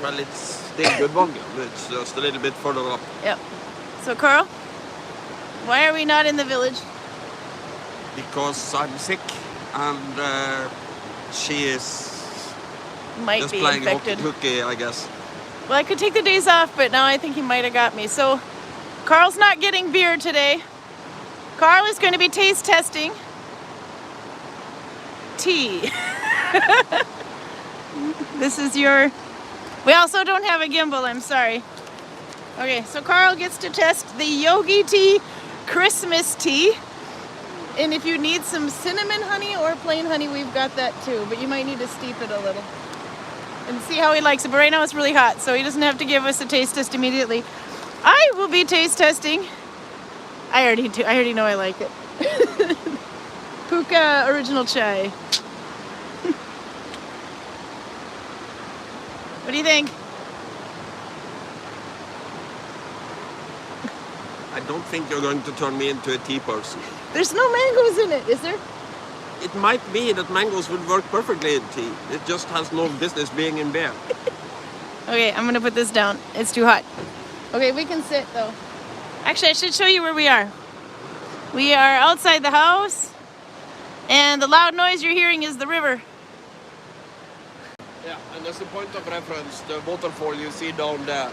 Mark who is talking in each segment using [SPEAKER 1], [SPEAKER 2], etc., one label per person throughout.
[SPEAKER 1] Well, it's still Gudvangen. It's just a little bit further up.
[SPEAKER 2] Yep. So Karl, why are we not in the village?
[SPEAKER 1] Because I'm sick and she is
[SPEAKER 2] Might
[SPEAKER 1] just
[SPEAKER 2] be
[SPEAKER 1] playing
[SPEAKER 2] infected.
[SPEAKER 1] hooky, I guess.
[SPEAKER 2] Well, I could take the days off, but now I think he might have got me. So Karl's not getting beer today. Karl is going to be taste testing tea. This is your... We also don't have a gimbal, I'm sorry. Okay, so Karl gets to test the Yogi Tea Christmas tea. And if you need some cinnamon honey or plain honey, we've got that too. But you might need to steep it a little and see how he likes it. But right now it's really hot, so he doesn't have to give us a taste test immediately. I will be taste testing. I already know I like it. Puka original chai. What do you think?
[SPEAKER 1] I don't think you're going to turn me into a tea person.
[SPEAKER 2] There's no mangoes in it, is there?
[SPEAKER 1] It might be that mangoes would work perfectly in tea. It just has no business being in beer.
[SPEAKER 2] Okay, I'm gonna put this down. It's too hot. Okay, we can sit though. Actually, I should show you where we are. We are outside the house, and the loud noise you're hearing is the river.
[SPEAKER 1] Yeah, and as a point of reference, the waterfall you see down there.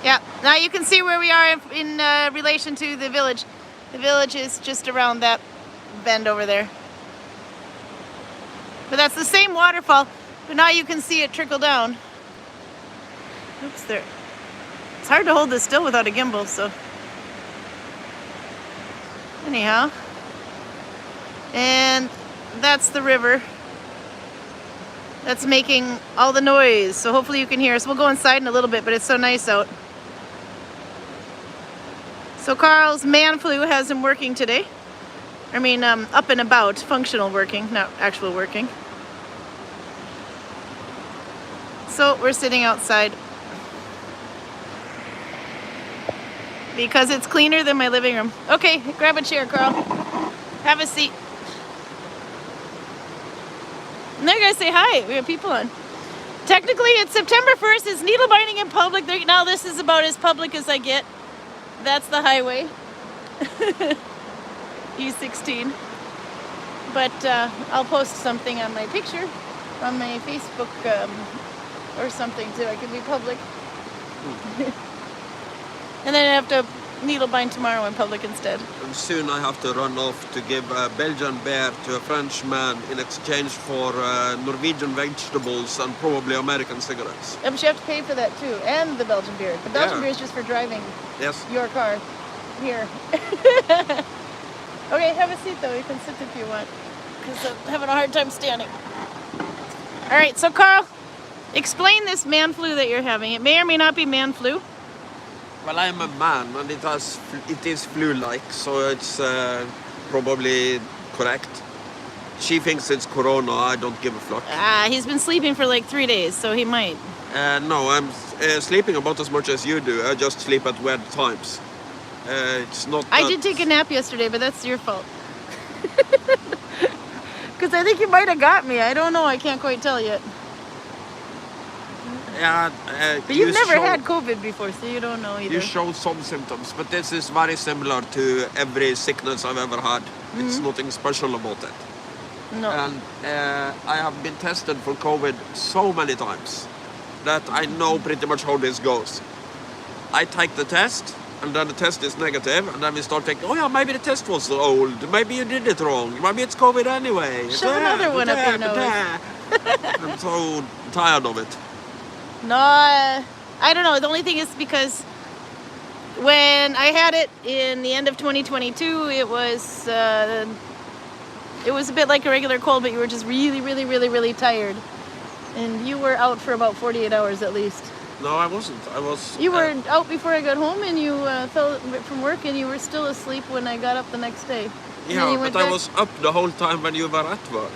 [SPEAKER 2] Yeah, now you can see where we are in relation to the village. The village is just around that bend over there. But that's the same waterfall, but now you can see it trickle down. Oops, there. It's hard to hold this still without a gimbal, so. Anyhow. And that's the river. That's making all the noise, so hopefully you can hear us. We'll go inside in a little bit, but it's so nice out. So Karl's manflue has him working today. I mean, up and about, functional working, not actual working. So we're sitting outside because it's cleaner than my living room. Okay, grab a chair, Karl. Have a seat. And they're gonna say hi. We have people on. Technically, it's September 1st. It's needle binding in public. Now this is about as public as I get. That's the highway. E16. But I'll post something on my picture on my Facebook or something too. I could be public. And then I have to needle bind tomorrow in public instead.
[SPEAKER 1] And soon I have to run off to give a Belgian beer to a French man in exchange for Norwegian vegetables and probably American cigarettes.
[SPEAKER 2] Yeah, but you have to pay for that too, and the Belgian beer. The Belgian beer is just for driving your car here. Okay, have a seat though. You can sit if you want, because I'm having a hard time standing. All right, so Karl, explain this man flu that you're having. It may or may not be man flu.
[SPEAKER 1] Well, I am a man, and it is flu-like, so it's probably correct. She thinks it's corona. I don't give a fuck.
[SPEAKER 2] He's been sleeping for like 3 days, so he might.
[SPEAKER 1] No, I'm sleeping about as much as you do. I just sleep at weird times. It's not.
[SPEAKER 2] I did take a nap yesterday, but that's your fault. Because I think you might have got me. I don't know. I can't quite tell yet.
[SPEAKER 1] Yeah,
[SPEAKER 2] but you've never had COVID before, so you don't know either.
[SPEAKER 1] You show some symptoms, but this is very similar to every sickness I've ever had. Mm-hmm. It's nothing special about it.
[SPEAKER 2] No.
[SPEAKER 1] And I have been tested for COVID so many times that I know pretty much how this goes. I take the test, and then the test is negative, and then we start thinking, oh yeah, maybe the test was old, maybe you did it wrong, maybe it's COVID anyway.
[SPEAKER 2] Shove another one up your nose.
[SPEAKER 1] I'm so tired of it.
[SPEAKER 2] No, I don't know. The only thing is because when I had it in the end of 2022, it was a bit like a regular cold, but you were just really, really, really, really tired. And you were out for about 48 hours at least.
[SPEAKER 1] No, I wasn't. I was...
[SPEAKER 2] You were out before I got home, and you fell from work, and you were still asleep when I got up the next day.
[SPEAKER 1] Yeah, but I was up the whole time when you were at work.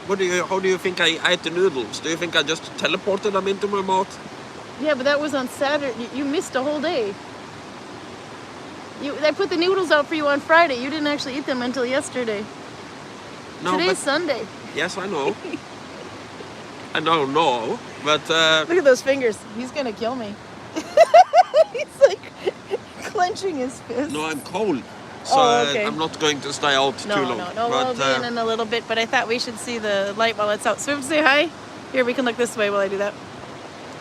[SPEAKER 1] How do you think I ate the noodles? Do you think I just teleported them into my mouth?
[SPEAKER 2] Yeah, but that was on Saturday. You missed a whole day. I put the noodles out for you on Friday. You didn't actually eat them until yesterday. No, Today's Sunday.
[SPEAKER 1] Yes, I know. I don't know, but
[SPEAKER 2] Look at those fingers. He's gonna kill me. He's like clenching his fist.
[SPEAKER 1] no, I'm cold, so
[SPEAKER 2] Oh, okay.
[SPEAKER 1] I'm not going to stay out too long.
[SPEAKER 2] No,
[SPEAKER 1] but,
[SPEAKER 2] we'll be in a little bit, but I thought we should see the light while it's out. So we have to say hi. Here, we can look this way while I do that.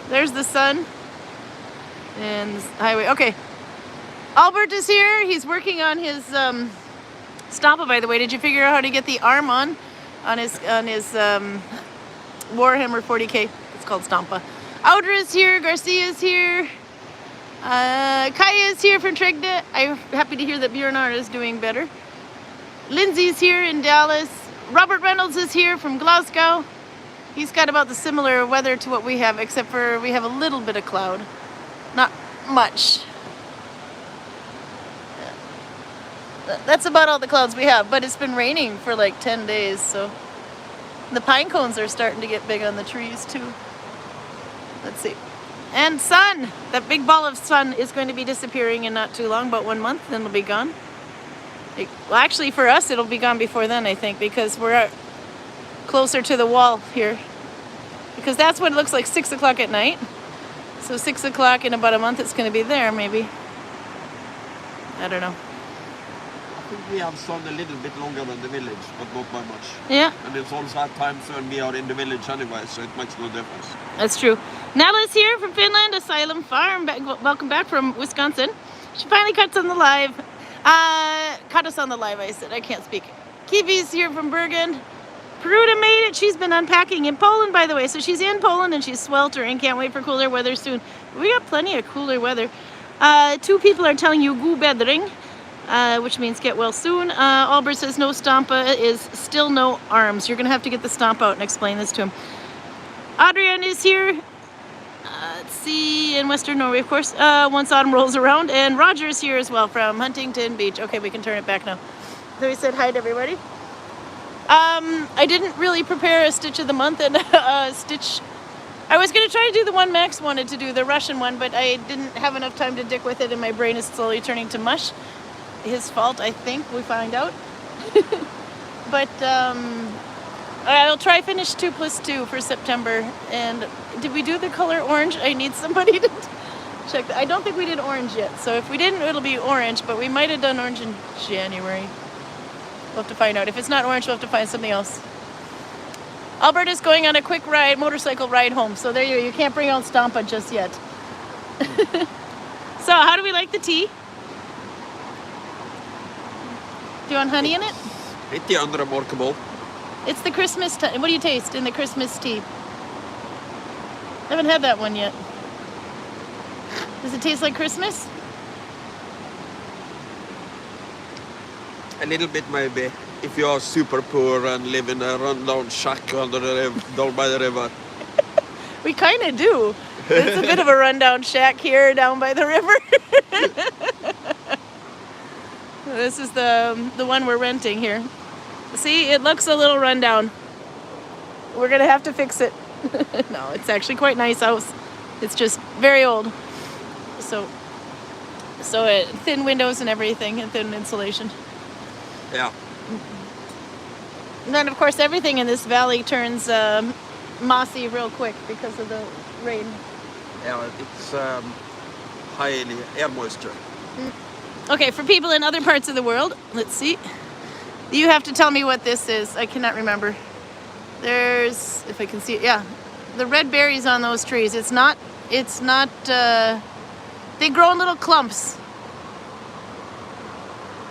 [SPEAKER 2] There's the sun and the highway. Okay. Albert is here. He's working on his Stampa, by the way. Did you figure out how to get the arm on his Warhammer 40K? It's called Stampa. Audra is here. Garcia is here. Kaya is here from Tregna. I'm happy to hear that Bjornar is doing better. Lindsay's here in Dallas. Robert Reynolds is here from Glasgow. He's got about the similar weather to what we have, except for we have a little bit of cloud. Not much. That's about all the clouds we have, but it's been raining for like 10 days, so the pine cones are starting to get big on the trees too. Let's see. And sun! That big ball of sun is going to be disappearing in not too long, about 1 month, then it'll be gone. Well, actually for us it'll be gone before then, I think, because we're closer to the wall here. Because that's what it looks like 6 o'clock at night. So 6 o'clock in about a month it's going to be there, maybe. I don't know.
[SPEAKER 1] I think we have sun a little bit longer than the village, but not by much.
[SPEAKER 2] Yeah.
[SPEAKER 1] And it's also at times when we are in the village anyway, so it makes no difference.
[SPEAKER 2] That's true. Nala's here from Finland, Asylum Farm. Welcome back from Wisconsin. She finally cuts on the live. Caught us on the live, I said. I can't speak. Kiwi's here from Bergen. Peruta made it. She's been unpacking in Poland, by the way. So she's in Poland and she's sweltering. Can't wait for cooler weather soon. We got plenty of cooler weather. 2 people are telling you god bedring, which means get well soon. Albert says no Stampa is still no arms. You're going to have to get the Stamp out and explain this to him. Adrian is here. Let's see, in Western Norway, of course, once autumn rolls around. And Roger is here as well from Huntington Beach. Okay, we can turn it back now. So we said hi to everybody. I didn't really prepare a stitch of the month and stitch. I was going to try to do the one Max wanted to do, the Russian one, but I didn't have enough time to dick with it and my brain is slowly turning to mush. His fault, I think, we find out. But I'll try finish 2+2 for September. And did we do the color orange? I need somebody to check that. I don't think we did orange yet. So if we didn't, it'll be orange, but we might have done orange in January. We'll have to find out. If it's not orange, we'll have to find something else. Albert is going on a quick ride, motorcycle ride home. So there you can't bring out Stampa just yet. So how do we like the tea? Do you want honey in it?
[SPEAKER 1] Pretty unremarkable.
[SPEAKER 2] It's the Christmas tea. What do you taste in the Christmas tea? I haven't had that one yet. Does it taste like Christmas?
[SPEAKER 1] A little bit maybe, if you are super poor and live in a rundown shack under down by the river.
[SPEAKER 2] We kind of do. It's a bit of a rundown shack here down by the river. This is the one we're renting here. See, it looks a little rundown. We're gonna have to fix it. No, it's actually quite nice house. It's just very old. So thin windows and everything, and thin insulation.
[SPEAKER 1] Yeah.
[SPEAKER 2] And then, of course, everything in this valley turns mossy real quick because of the rain.
[SPEAKER 1] Yeah, it's highly air moisture.
[SPEAKER 2] Okay, for people in other parts of the world, let's see. You have to tell me what this is. I cannot remember. There's, if I can see it, yeah. The red berries on those trees. It's not, they grow in little clumps.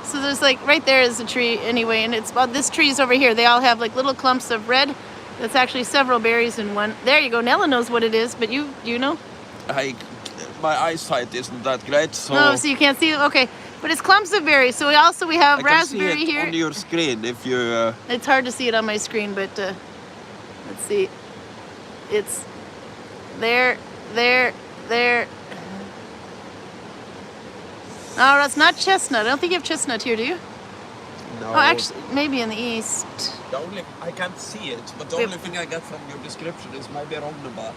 [SPEAKER 2] So there's like, right there is a tree anyway, and it's about this tree's over here. They all have like little clumps of red. That's actually several berries in one. There you go. Nella knows what it is, but you know?
[SPEAKER 1] My eyesight isn't that great, so...
[SPEAKER 2] No, so you can't see it? Okay. But it's clumps of berries. So we have raspberry
[SPEAKER 1] I can see it
[SPEAKER 2] here.
[SPEAKER 1] on your screen if you...
[SPEAKER 2] It's hard to see it on my screen, but let's see. It's there. No, that's not chestnut. I don't think you have chestnut here, do you?
[SPEAKER 1] No.
[SPEAKER 2] Oh, actually, maybe in the east.
[SPEAKER 1] I can't see it, but the only thing I get from your description is maybe Rognebar.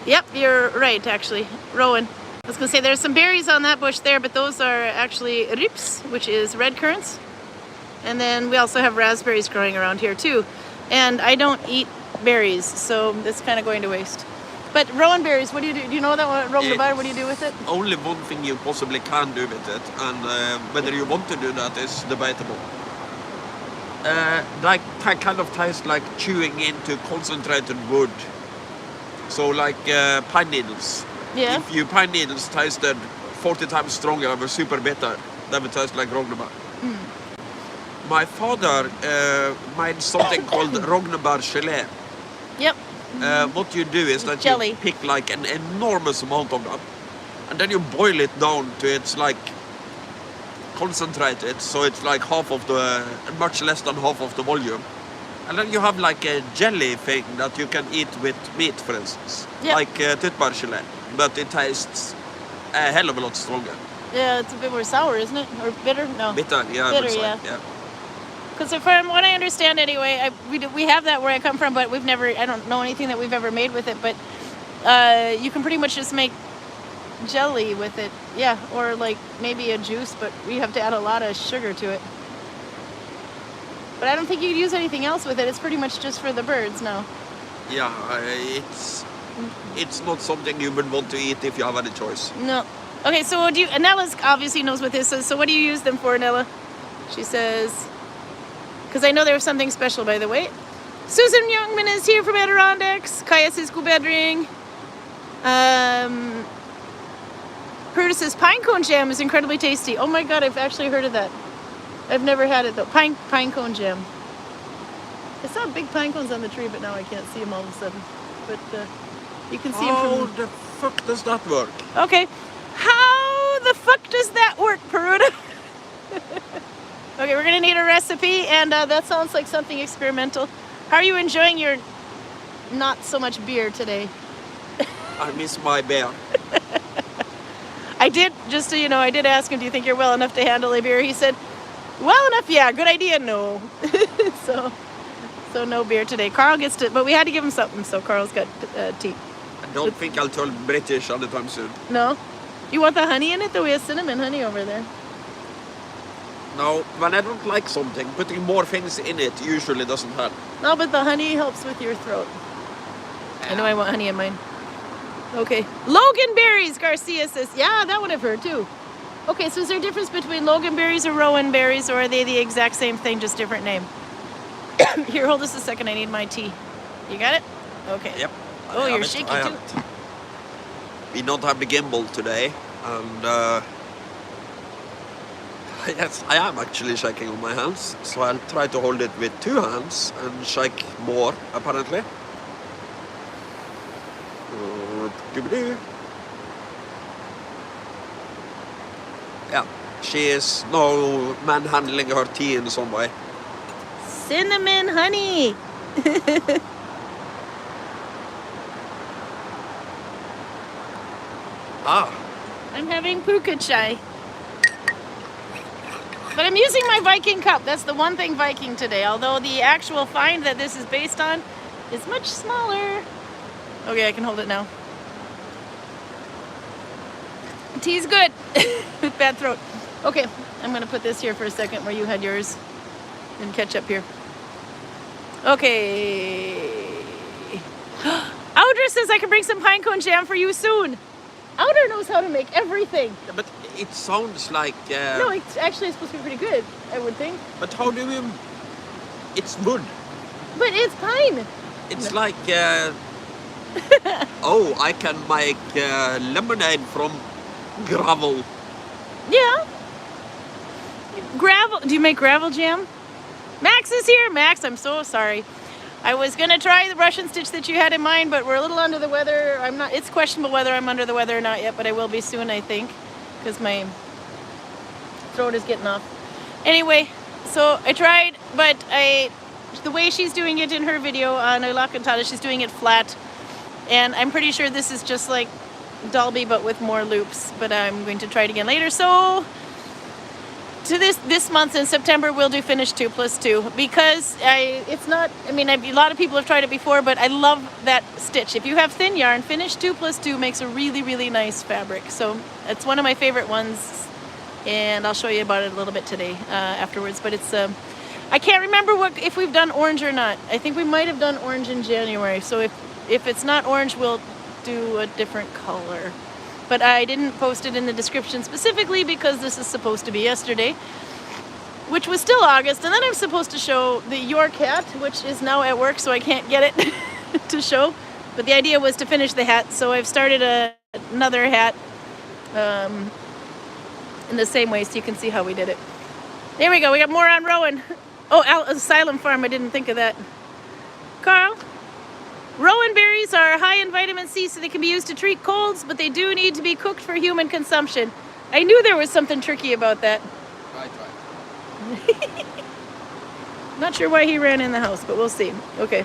[SPEAKER 2] Yep, you're right, actually. Rowan. I was going to say there's some berries on that bush there, but those are actually rips, which is red currants. And then we also have raspberries growing around here, too. And I don't eat berries, so that's kind of going to waste. But rowan berries, what do you do? Do you know that one? Rowan, what do you do with it?
[SPEAKER 1] Only one thing you possibly can do with it, and whether you want to do that is debatable. Like kind of tastes like chewing into concentrated wood. So like pine needles.
[SPEAKER 2] Yeah.
[SPEAKER 1] If your pine needles tasted 40 times stronger and were super bitter, that would taste like rognebær. My father made something called rognebær gelé.
[SPEAKER 2] Yep.
[SPEAKER 1] What you do is that
[SPEAKER 2] Jelly.
[SPEAKER 1] you pick like an enormous amount of them, and then you boil it down to it's like concentrated, so it's like much less than half of the volume. And then you have like a jelly thing that you can eat with meat, for instance.
[SPEAKER 2] Yep.
[SPEAKER 1] Like tyttebær gelé, but it tastes a hell of a lot stronger.
[SPEAKER 2] Yeah, it's a bit more sour, isn't it? Or bitter? No.
[SPEAKER 1] Bitter, yeah. I
[SPEAKER 2] Bitter,
[SPEAKER 1] would say,
[SPEAKER 2] yeah. Because from what I understand anyway, we have that where I come from, but I don't know anything that we've ever made with it, but you can pretty much just make jelly with it. Yeah, or like maybe a juice, but we have to add a lot of sugar to it. But I don't think you could use anything else with it. It's pretty much just for the birds now.
[SPEAKER 1] Yeah, it's not something you would want to eat if you have any choice.
[SPEAKER 2] No. Okay, so Nella's obviously knows what this is, so what do you use them for, Nella? She says, because I know there was something special, by the way. Susan Youngman is here from Adirondacks. Kaya says Gudvangen. Curtis says pine cone jam is incredibly tasty. Oh my god, I've actually heard of that. I've never had it though. Pine cone jam. I saw big pine cones on the tree, but now I can't see them all of a sudden. But you can see them from...
[SPEAKER 1] How the fuck does that work?
[SPEAKER 2] Okay. How the fuck does that work, Peruta? Okay, we're gonna need a recipe, and that sounds like something experimental. How are you enjoying your not so much beer today?
[SPEAKER 1] I miss my bear.
[SPEAKER 2] I did, just so you know, I did ask him, do you think you're well enough to handle a beer? He said, well enough, yeah, good idea, no. So no beer today. Karl gets to, but we had to give him something, so Karl's got tea.
[SPEAKER 1] I don't think I'll turn British anytime soon.
[SPEAKER 2] No? You want the honey in it, though? We have cinnamon honey over there.
[SPEAKER 1] No, when I don't like something, putting more things in it usually doesn't help.
[SPEAKER 2] No, but the honey helps with your throat. I know I want honey in mine. Okay. Logan berries, Garcia says. Yeah, that one I've heard too. Okay, so is there a difference between Logan berries or rowan berries, or are they the exact same thing, just different name? Here, hold us a second. I need my tea. You got it? Okay.
[SPEAKER 1] Yep.
[SPEAKER 2] Oh, you're shaky too.
[SPEAKER 1] We don't have the gimbal today, and yes, I am actually shaking on my hands, so I'll try to hold it with 2 hands and shake more, apparently. Yeah, she is now manhandling her tea in some way.
[SPEAKER 2] Cinnamon honey. I'm having puka chai. But I'm using my Viking cup. That's the one thing Viking today. Although the actual find that this is based on is much smaller. Okay, I can hold it now. Tea's good with bad throat. Okay, I'm going to put this here for a second where you had yours and catch up here. Okay. Audra says I can bring some pine cone jam for you soon. Audra knows how to make everything.
[SPEAKER 1] Yeah, but it sounds like...
[SPEAKER 2] No, it's actually supposed to be pretty good, I would think.
[SPEAKER 1] But how do you... It's wood.
[SPEAKER 2] But it's pine.
[SPEAKER 1] It's like... oh, I can make lemonade from gravel.
[SPEAKER 2] Yeah. Gravel. Do you make gravel jam? Max is here. Max, I'm so sorry. I was going to try the Russian stitch that you had in mind, but we're a little under the weather. It's questionable whether I'm under the weather or not yet, but I will be soon, I think, because my throat is getting off. Anyway, so I tried, but the way she's doing it in her video on Ilakantata, she's doing it flat. And I'm pretty sure this is just like Dalby, but with more loops. But I'm going to try it again later. So to this month in September, we'll do finish 2+2 because a lot of people have tried it before, but I love that stitch. If you have thin yarn, finish 2+2 makes a really, really nice fabric. So it's one of my favorite ones, and I'll show you about it a little bit today afterwards. But it's I can't remember if we've done orange or not. I think we might have done orange in January. So if it's not orange, we'll do a different color. But I didn't post it in the description specifically because this is supposed to be yesterday, which was still August. And then I'm supposed to show the York hat, which is now at work, so I can't get it to show. But the idea was to finish the hat, so I've started another hat in the same way, so you can see how we did it. There we go. We got more on Rowan. Oh, Asylum Farm. I didn't think of that. Karl? Rowan berries are high in vitamin C, so they can be used to treat colds, but they do need to be cooked for human consumption. I knew there was something tricky about that.
[SPEAKER 1] I tried.
[SPEAKER 2] Not sure why he ran in the house, but we'll see. Okay.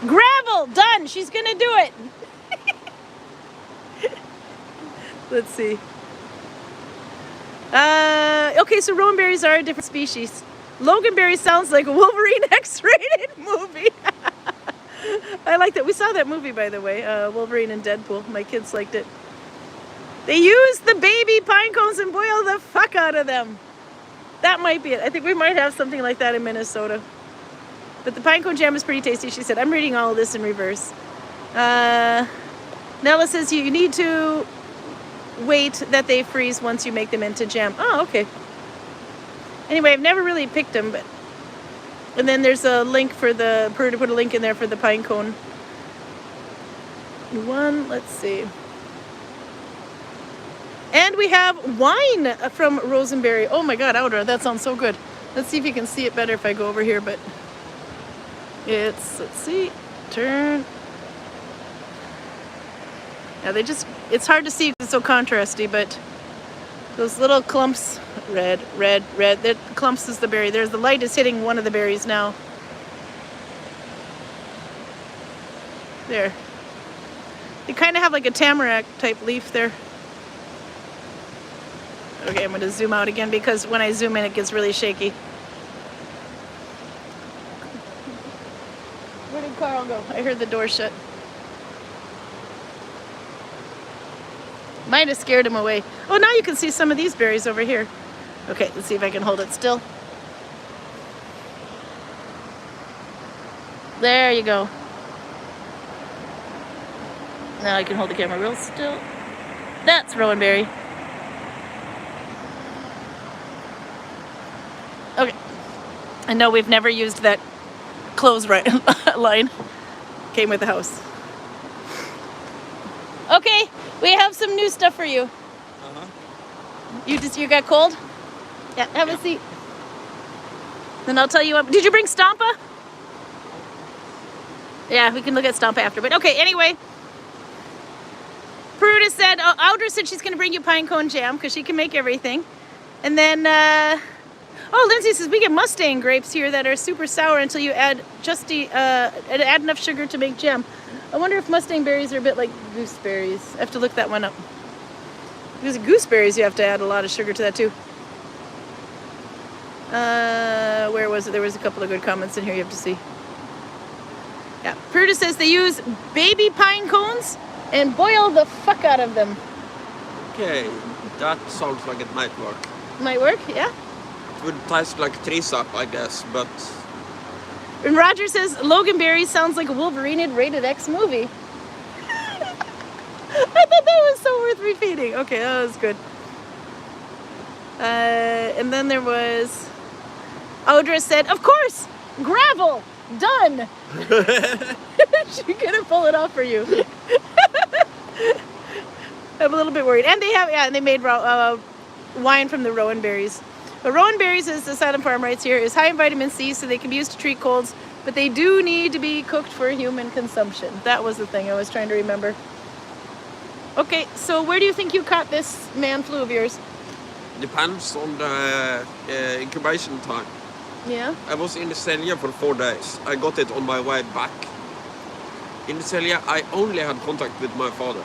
[SPEAKER 2] Gravel! Done! She's gonna do it! Let's see. Okay, so rowan berries are a different species. Loganberry sounds like a Wolverine X-rated movie. I like that. We saw that movie, by the way, Wolverine and Deadpool. My kids liked it. They use the baby pine cones and boil the fuck out of them. That might be it. I think we might have something like that in Minnesota. But the pine cone jam is pretty tasty, she said. I'm reading all of this in reverse. Nella says you need to wait that they freeze once you make them into jam. Oh, okay. Anyway, I've never really picked them, but... And then there's a link for to put a link in there for the pine cone one. Let's see. And we have wine from Rosenberry. Oh my God, Audra, that sounds so good. Let's see if you can see it better if I go over here, but let's see, turn. Yeah, it's hard to see because it's so contrasty, but those little clumps, red, that clumps is the berry. There's the light is hitting one of the berries now. There. They kind of have like a tamarack type leaf there. Okay, I'm going to zoom out again because when I zoom in it gets really shaky. Where did Karl go? I heard the door shut. Might have scared him away. Oh, now you can see some of these berries over here. Okay, let's see if I can hold it still. There you go. Now I can hold the camera real still. That's rowanberry. Okay. I know we've never used that clothes line. Came with the house. Okay, we have some new stuff for you. You got cold? Yeah, have a seat. Then I'll tell you what. Did you bring Stampa? Yeah, we can look at Stampa after. But okay, anyway. Peruta said, Audra said she's going to bring you pine cone jam because she can make everything. And then, Lindsay says we get Mustang grapes here that are super sour until you add add enough sugar to make jam. I wonder if Mustang berries are a bit like gooseberries. I have to look that one up. Because gooseberries, you have to add a lot of sugar to that too. Where was it? There was a couple of good comments in here you have to see. Yeah, Peruta says they use baby pine cones and boil the fuck out of them.
[SPEAKER 1] Okay, that sounds like it might work.
[SPEAKER 2] Might work, yeah.
[SPEAKER 1] It would taste like tree sap, I guess, but...
[SPEAKER 2] And Roger says Loganberry sounds like a Wolverine rated X movie. I thought that was so worth repeating. Okay, that was good. And then there was... Audra said, of course, gravel, done. She's gonna pull it off for you. I'm a little bit worried. And they made wine from the rowan berries. But rowan berries, as the Asylum Farm writes here, is high in vitamin C, so they can be used to treat colds, but they do need to be cooked for human consumption. That was the thing I was trying to remember. Okay, so where do you think you caught this manflue of yours?
[SPEAKER 1] Depends on the incubation time.
[SPEAKER 2] Yeah?
[SPEAKER 1] I was in Selja for 4 days. I got it on my way back. In Selja, I only had contact with my father.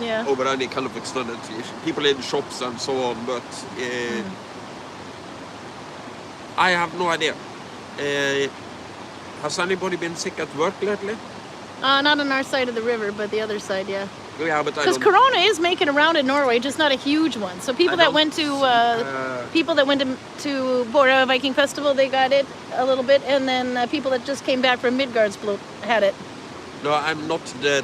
[SPEAKER 1] Over any kind of extended people in shops and so on, but I have no idea. Has anybody been sick at work lately?
[SPEAKER 2] Not on our side of the river, but the other side, yeah.
[SPEAKER 1] Yeah, but I
[SPEAKER 2] Because
[SPEAKER 1] don't...
[SPEAKER 2] Corona is making a round in Norway, just not a huge one. So people that went to Bora Viking Festival, they got it a little bit, and then people that just came back from Midgardsblot had it.
[SPEAKER 1] No, I'm not the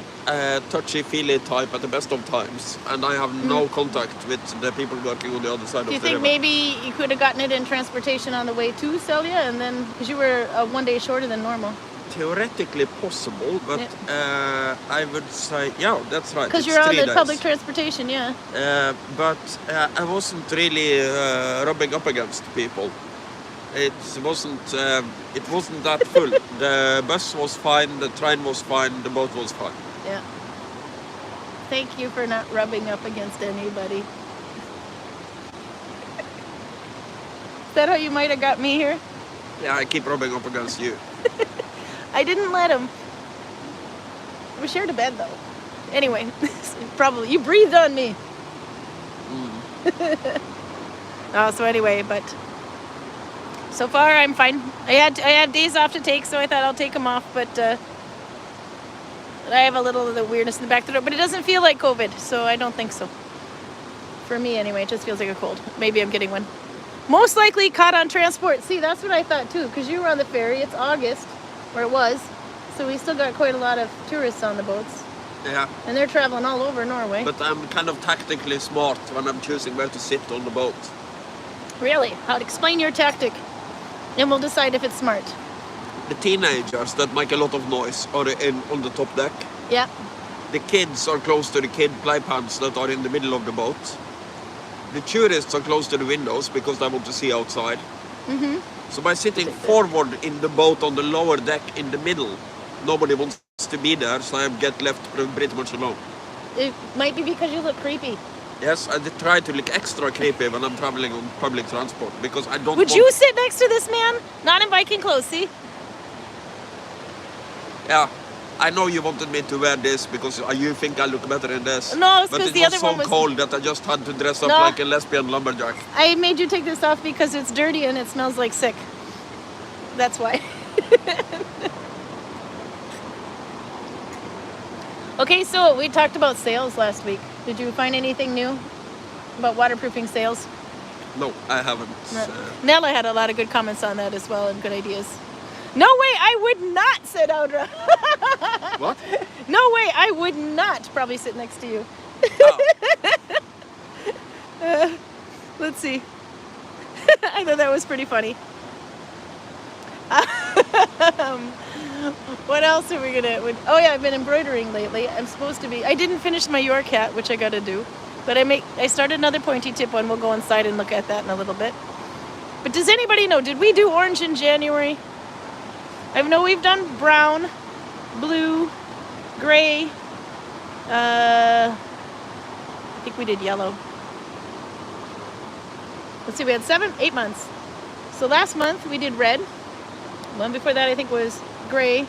[SPEAKER 1] touchy-feely type at the best of times, and I have no contact with the people working on the other side of the river.
[SPEAKER 2] Do you think maybe you could have gotten it in transportation on the way to Selja, and then because you were 1 day shorter than normal?
[SPEAKER 1] Theoretically possible, but I would say, yeah, that's right.
[SPEAKER 2] Because you're on the public transportation, yeah.
[SPEAKER 1] But I wasn't really rubbing up against people. It wasn't that full. The bus was fine, the train was fine, the boat was fine.
[SPEAKER 2] Yeah. Thank you for not rubbing up against anybody. Is that how you might have got me here?
[SPEAKER 1] Yeah, I keep rubbing up against you.
[SPEAKER 2] I didn't let him. We shared a bed though. Anyway, probably you breathed on me. So anyway, but so far I'm fine. I had days off to take, so I thought I'll take them off. But I have a little of the weirdness in the back of the throat, but it doesn't feel like COVID, so I don't think so. For me anyway, it just feels like a cold. Maybe I'm getting one. Most likely caught on transport. See, that's what I thought too, because you were on the ferry. It's August. Or it was, so we still got quite a lot of tourists on the boats.
[SPEAKER 1] Yeah.
[SPEAKER 2] And they're traveling all over Norway.
[SPEAKER 1] But I'm kind of tactically smart when I'm choosing where to sit on the boat.
[SPEAKER 2] Really? Explain your tactic, and we'll decide if it's smart.
[SPEAKER 1] The teenagers that make a lot of noise are on the top deck.
[SPEAKER 2] Yeah.
[SPEAKER 1] The kids are close to the kid playpans that are in the middle of the boat. The tourists are close to the windows because they want to see outside. Mm-hmm. So by sitting forward in the boat on the lower deck in the middle, nobody wants to be there, so I get left pretty much alone.
[SPEAKER 2] It might be because you look creepy.
[SPEAKER 1] Yes, I try to look extra creepy when I'm traveling on public transport because I don't
[SPEAKER 2] Would you sit next to this man? Not in Viking clothes, see?
[SPEAKER 1] Yeah, I know you wanted me to wear this because you think I look better in this.
[SPEAKER 2] No, it's because the other one was...
[SPEAKER 1] But it was so cold that I just had to dress up like a lesbian lumberjack.
[SPEAKER 2] I made you take this off because it's dirty and it smells like sick. That's why. Okay, so we talked about sails last week. Did you find anything new about waterproofing sails?
[SPEAKER 1] No, I haven't.
[SPEAKER 2] No. Nella had a lot of good comments on that as well and good ideas. No way, I would not, said Audra.
[SPEAKER 1] What?
[SPEAKER 2] No way, I would not probably sit next to you.
[SPEAKER 1] Oh.
[SPEAKER 2] Let's see. I thought that was pretty funny. What else are we gonna... Oh yeah, I've been embroidering lately. I'm supposed to be... I didn't finish my York hat, which I gotta do. But I started another pointy tip one. We'll go inside and look at that in a little bit. But does anybody know, did we do orange in January? I know we've done brown, blue, gray. I think we did yellow. Let's see, we had 8 months. So last month we did red. One before that I think was gray.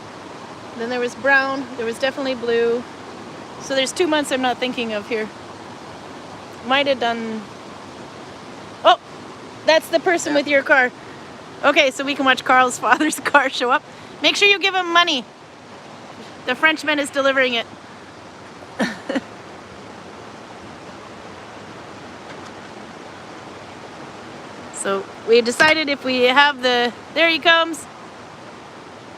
[SPEAKER 2] Then there was brown. There was definitely blue. So there's 2 months I'm not thinking of here. Might have done... Oh, that's the person with your car. Okay, so we can watch Karl's father's car show up. Make sure you give him money. The Frenchman is delivering it. So we decided if we have the... There he comes.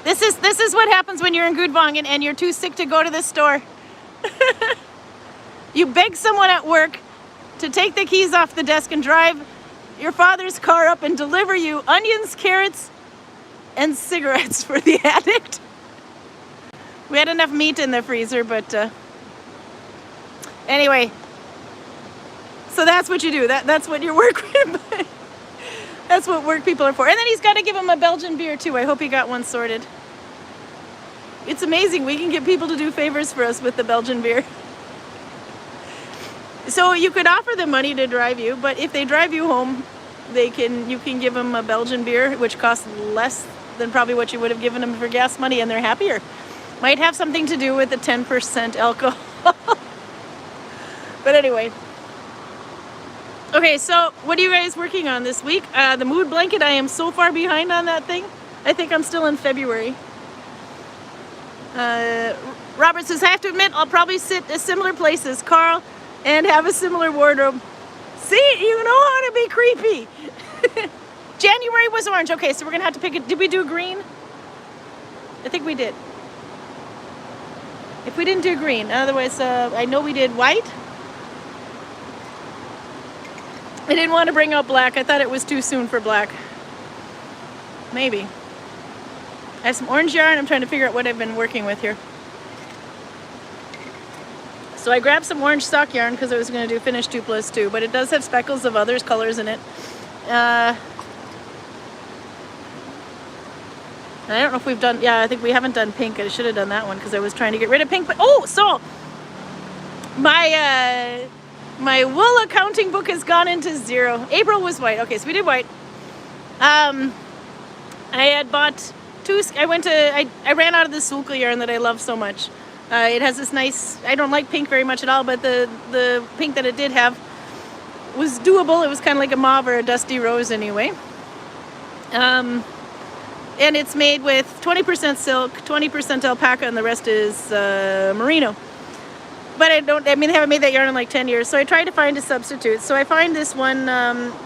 [SPEAKER 2] This is what happens when you're in Gudvangen and you're too sick to go to the store. You beg someone at work to take the keys off the desk and drive your father's car up and deliver you onions, carrots, and cigarettes for the addict. We had enough meat in the freezer, but anyway. So that's what you do. That's what your work... That's what work people are for. And then he's got to give him a Belgian beer too. I hope he got one sorted. It's amazing. We can get people to do favors for us with the Belgian beer. So you could offer them money to drive you, but if they drive you home, you can give them a Belgian beer, which costs less than probably what you would have given them for gas money, and they're happier. Might have something to do with the 10% alcohol. But anyway. Okay, so what are you guys working on this week? The mood blanket, I am so far behind on that thing. I think I'm still in February. Robert says, I have to admit, I'll probably sit at similar places, Karl, and have a similar wardrobe. See, you know how to be creepy. January was orange. Okay, so we're gonna have to pick it. Did we do green? I think we did. If we didn't do green, otherwise, I know we did white. I didn't want to bring out black. I thought it was too soon for black. Maybe. I have some orange yarn. I'm trying to figure out what I've been working with here. So I grabbed some orange sock yarn because I was going to do finish 2+2, but it does have speckles of others colors in it. And I don't know if we've done, yeah, I think we haven't done pink. I should have done that one because I was trying to get rid of pink. But oh, so my my wool accounting book has gone into 0. April was white. Okay, so we did white. I had bought I ran out of the sulka yarn that I love so much. It has this nice, I don't like pink very much at all, but the pink that it did have was doable. It was kind of like a mauve or a dusty rose anyway. And it's made with 20% silk, 20% alpaca, and the rest is merino. But I haven't made that yarn in like 10 years, so I tried to find a substitute. So I find this one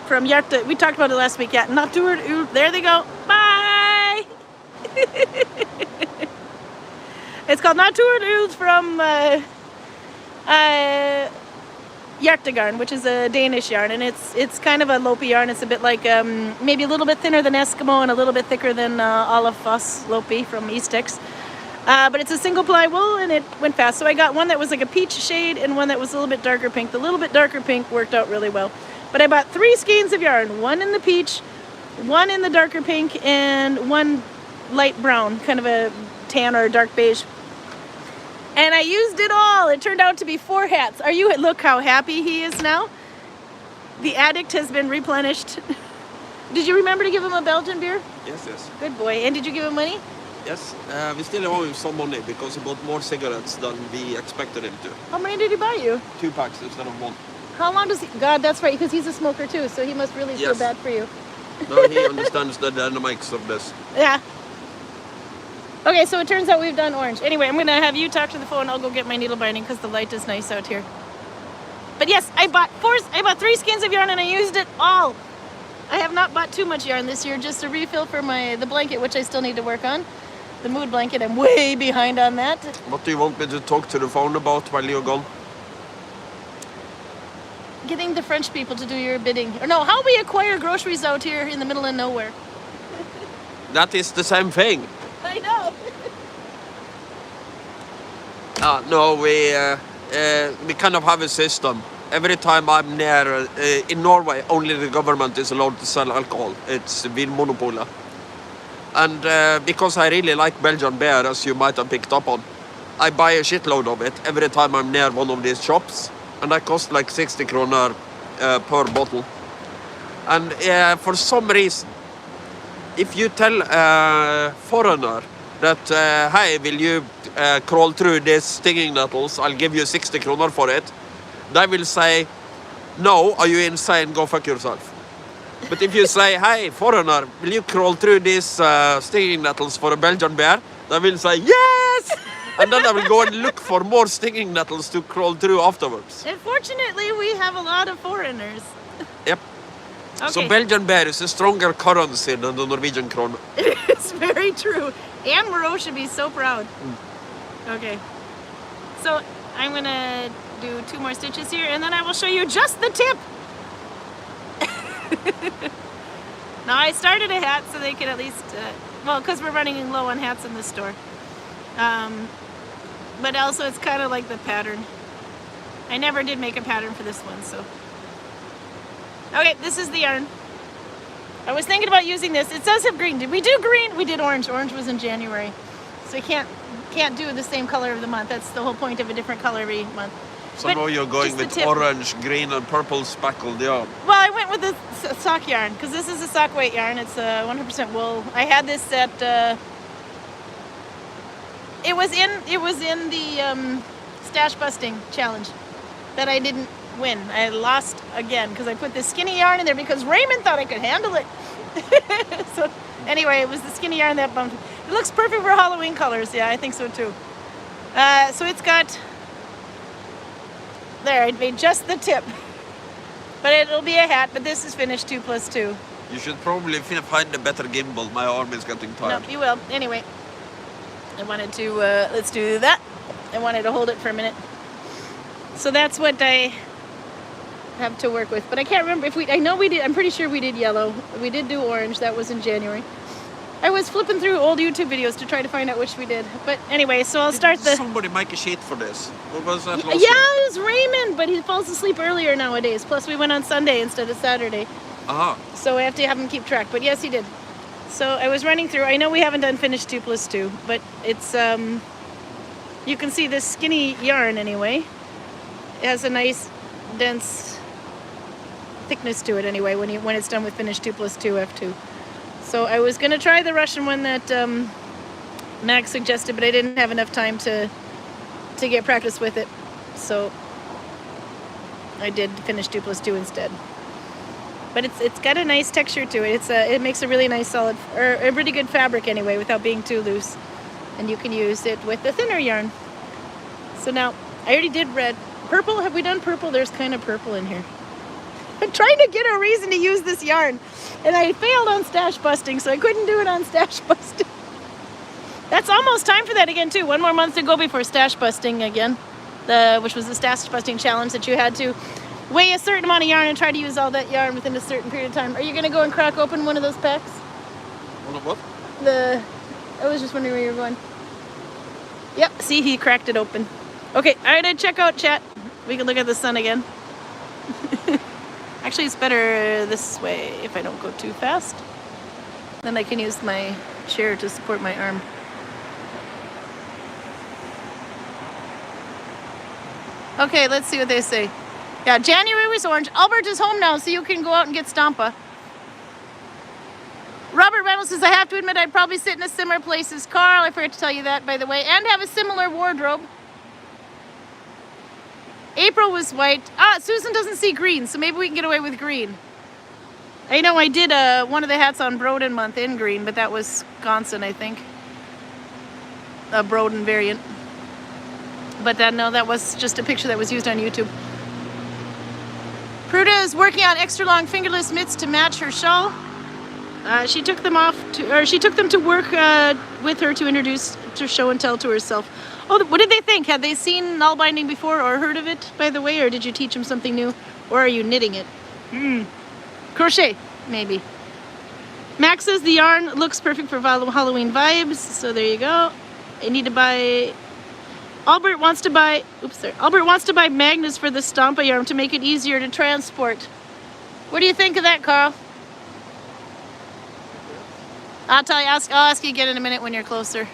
[SPEAKER 2] from Hjerte. We talked about it last week. Yeah, Natur. There they go. Bye! It's called Natur from Hjertegarn, which is a Danish yarn, and it's kind of a lopi yarn. It's a bit like maybe a little bit thinner than Eskimo and a little bit thicker than Olive Foss lopi from Eastex. But it's a single ply wool and it went fast. So I got one that was like a peach shade and one that was a little bit darker pink. The little bit darker pink worked out really well. But I bought 3 skeins of yarn, one in the peach, one in the darker pink, and one light brown, kind of a tan or dark beige. And I used it all. It turned out to be 4 hats. Look how happy he is now. The addict has been replenished. Did you remember to give him a Belgian beer?
[SPEAKER 1] Yes.
[SPEAKER 2] Good boy. And did you give him money?
[SPEAKER 1] Yes. We still owe him some money because he bought more cigarettes than we expected him to.
[SPEAKER 2] How many did he buy you?
[SPEAKER 1] 2 packs instead of 1.
[SPEAKER 2] How long does he... God, that's right, because he's a smoker too, so he must really feel bad for you.
[SPEAKER 1] No, he understands the dynamics of this.
[SPEAKER 2] Yeah. Okay, so it turns out we've done orange. Anyway, I'm going to have you talk to the phone. I'll go get my needle binding because the light is nice out here. But yes, I bought 3 skeins of yarn and I used it all. I have not bought too much yarn this year, just a refill for the blanket, which I still need to work on. The mood blanket, I'm way behind on that.
[SPEAKER 1] What do you want me to talk to the phone about while you're gone?
[SPEAKER 2] Getting the French people to do your bidding. Or no, how we acquire groceries out here in the middle of nowhere.
[SPEAKER 1] That is the same thing.
[SPEAKER 2] I know.
[SPEAKER 1] No, we kind of have a system. Every time I'm near, in Norway, only the government is allowed to sell alcohol. It's Vinmonopolet. And because I really like Belgian beer, as you might have picked up on, I buy a shitload of it every time I'm near one of these shops. And that costs like 60 kroner per bottle. And for some reason, if you tell a foreigner that, hey, will you crawl through these stinging nettles, I'll give you 60 kroner for it, they will say, no, are you insane, go fuck yourself. But if you say, hey, foreigner, will you crawl through these stinging nettles for a Belgian beer, they will say, yes! And then I will go and look for more stinging nettles to crawl through afterwards.
[SPEAKER 2] Unfortunately, we have a lot of foreigners.
[SPEAKER 1] Yep.
[SPEAKER 2] Okay.
[SPEAKER 1] So Belgian beer is a stronger currency than the Norwegian krone.
[SPEAKER 2] It's very true. Anne Moreau should be so proud. Okay. So I'm going to do 2 more stitches here, and then I will show you just the tip. Now I started a hat so they could at least, well, because we're running low on hats in the store. But also it's kind of like the pattern. I never did make a pattern for this one, so. Okay, this is the yarn. I was thinking about using this. It does have green. Did we do green? We did orange. Orange was in January. So you can't do the same color of the month. That's the whole point of a different color every month.
[SPEAKER 1] So now you're going with orange, green, and purple speckled yarn.
[SPEAKER 2] Well, I went with the sock yarn because this is a sock weight yarn. It's 100% wool. I had this at. It was in the stash busting challenge that I didn't win. I lost again because I put this skinny yarn in there because Raymond thought I could handle it. So anyway, it was the skinny yarn that bumped. It looks perfect for Halloween colors. Yeah, I think so too. So it's got, there, I made just the tip. But it'll be a hat, but this is finished 2+2.
[SPEAKER 1] You should probably find a better gimbal. My arm is getting tired.
[SPEAKER 2] No, you will. Anyway, I wanted to, let's do that. I wanted to hold it for a minute. So that's what I have to work with. But I can't remember if I know we did, I'm pretty sure we did yellow. We did do orange, that was in January. I was flipping through old YouTube videos to try to find out which we did. But anyway, so I'll start the...
[SPEAKER 1] Somebody make a sheet for this. What was that?
[SPEAKER 2] Yeah, it was Raymond, but he falls asleep earlier nowadays. Plus we went on Sunday instead of Saturday.
[SPEAKER 1] Uh-huh.
[SPEAKER 2] So I have to have him keep track. But yes, he did. So I was running through. I know we haven't done finished 2+2, but it's, you can see this skinny yarn anyway. It has a nice, dense thickness to it anyway when it's done with finished 2+2 F2. So I was going to try the Russian one that Max suggested, but I didn't have enough time to get practice with it. So I did finish 2+2 instead. But it's got a nice texture to it. It makes a really nice solid, or a really good fabric anyway, without being too loose. And you can use it with the thinner yarn. So now, I already did red. Purple, have we done purple? There's kind of purple in here. I'm trying to get a reason to use this yarn. And I failed on stash busting, so I couldn't do it on stash busting. That's almost time for that again, too. One more month to go before stash busting again. Which was the stash busting challenge that you had to weigh a certain amount of yarn and try to use all that yarn within a certain period of time. Are you going to go and crack open one of those packs?
[SPEAKER 1] One of what?
[SPEAKER 2] I was just wondering where you were going. Yep, see, he cracked it open. Okay, all right, check out chat. We can look at the sun again. Actually, it's better this way if I don't go too fast. Then I can use my chair to support my arm. Okay, let's see what they say. Yeah, January was orange. Albert is home now, so you can go out and get Stampa. Robert Reynolds says, I have to admit I'd probably sit in a similar place as Karl. I forgot to tell you that, by the way. And have a similar wardrobe. April was white. Susan doesn't see green, so maybe we can get away with green. I know I did one of the hats on Broden month in green, but that was Wisconsin, I think. A Broden variant. But no, that was just a picture that was used on YouTube. Pruda is working on extra long fingerless mitts to match her shawl. She took them to work with her to introduce, to show and tell to herself. Oh, what did they think? Had they seen Nalbinding before or heard of it, by the way? Or did you teach them something new? Or are you knitting it? Crochet, maybe. Max says the yarn looks perfect for Halloween vibes. So there you go. I need to buy... Albert wants to buy magnets for the Stampa yarn to make it easier to transport. What do you think of that, Karl? I'll ask you again in a minute when you're closer.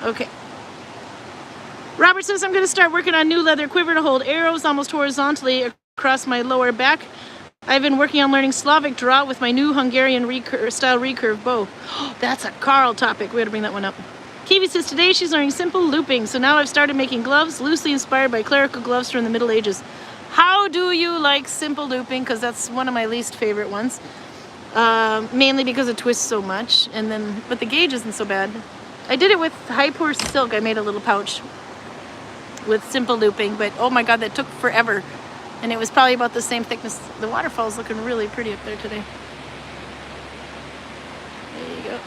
[SPEAKER 2] Okay. Robert says I'm going to start working on new leather quiver to hold arrows almost horizontally across my lower back. I've been working on learning Slavic draw with my new Hungarian style recurve bow. Oh, that's a Karl topic. We got to bring that one up. Kiwi says today she's learning simple looping, so now I've started making gloves loosely inspired by clerical gloves from the Middle Ages. How do you like simple looping? Because that's one of my least favorite ones. Mainly because it twists so much, but the gauge isn't so bad. I did it with Hypur silk. I made a little pouch with simple looping, but oh my god, that took forever. And it was probably about the same thickness. The waterfall's looking really pretty up there today. There you go.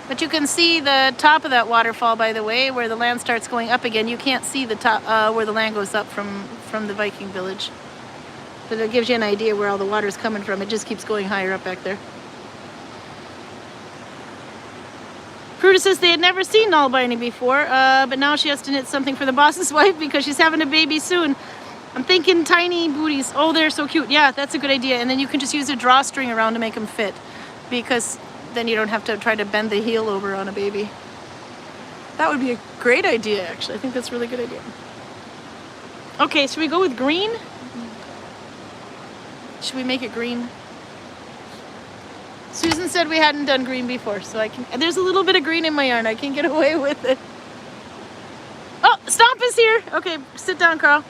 [SPEAKER 2] But you can see the top of that waterfall, by the way, where the land starts going up again. You can't see the top where the land goes up from the Viking village. But it gives you an idea where all the water's coming from. It just keeps going higher up back there. Pruda says they had never seen Nalbinding before, but now she has to knit something for the boss's wife because she's having a baby soon. I'm thinking tiny booties. Oh, they're so cute. Yeah, that's a good idea. And then you can just use a drawstring around to make them fit, because then you don't have to try to bend the heel over on a baby. That would be a great idea, actually. I think that's a really good idea. Okay, should we go with green? Should we make it green? Susan said we hadn't done green before, so I can... There's a little bit of green in my yarn. I can get away with it. Oh, Stomp is here. Okay, sit down, Karl.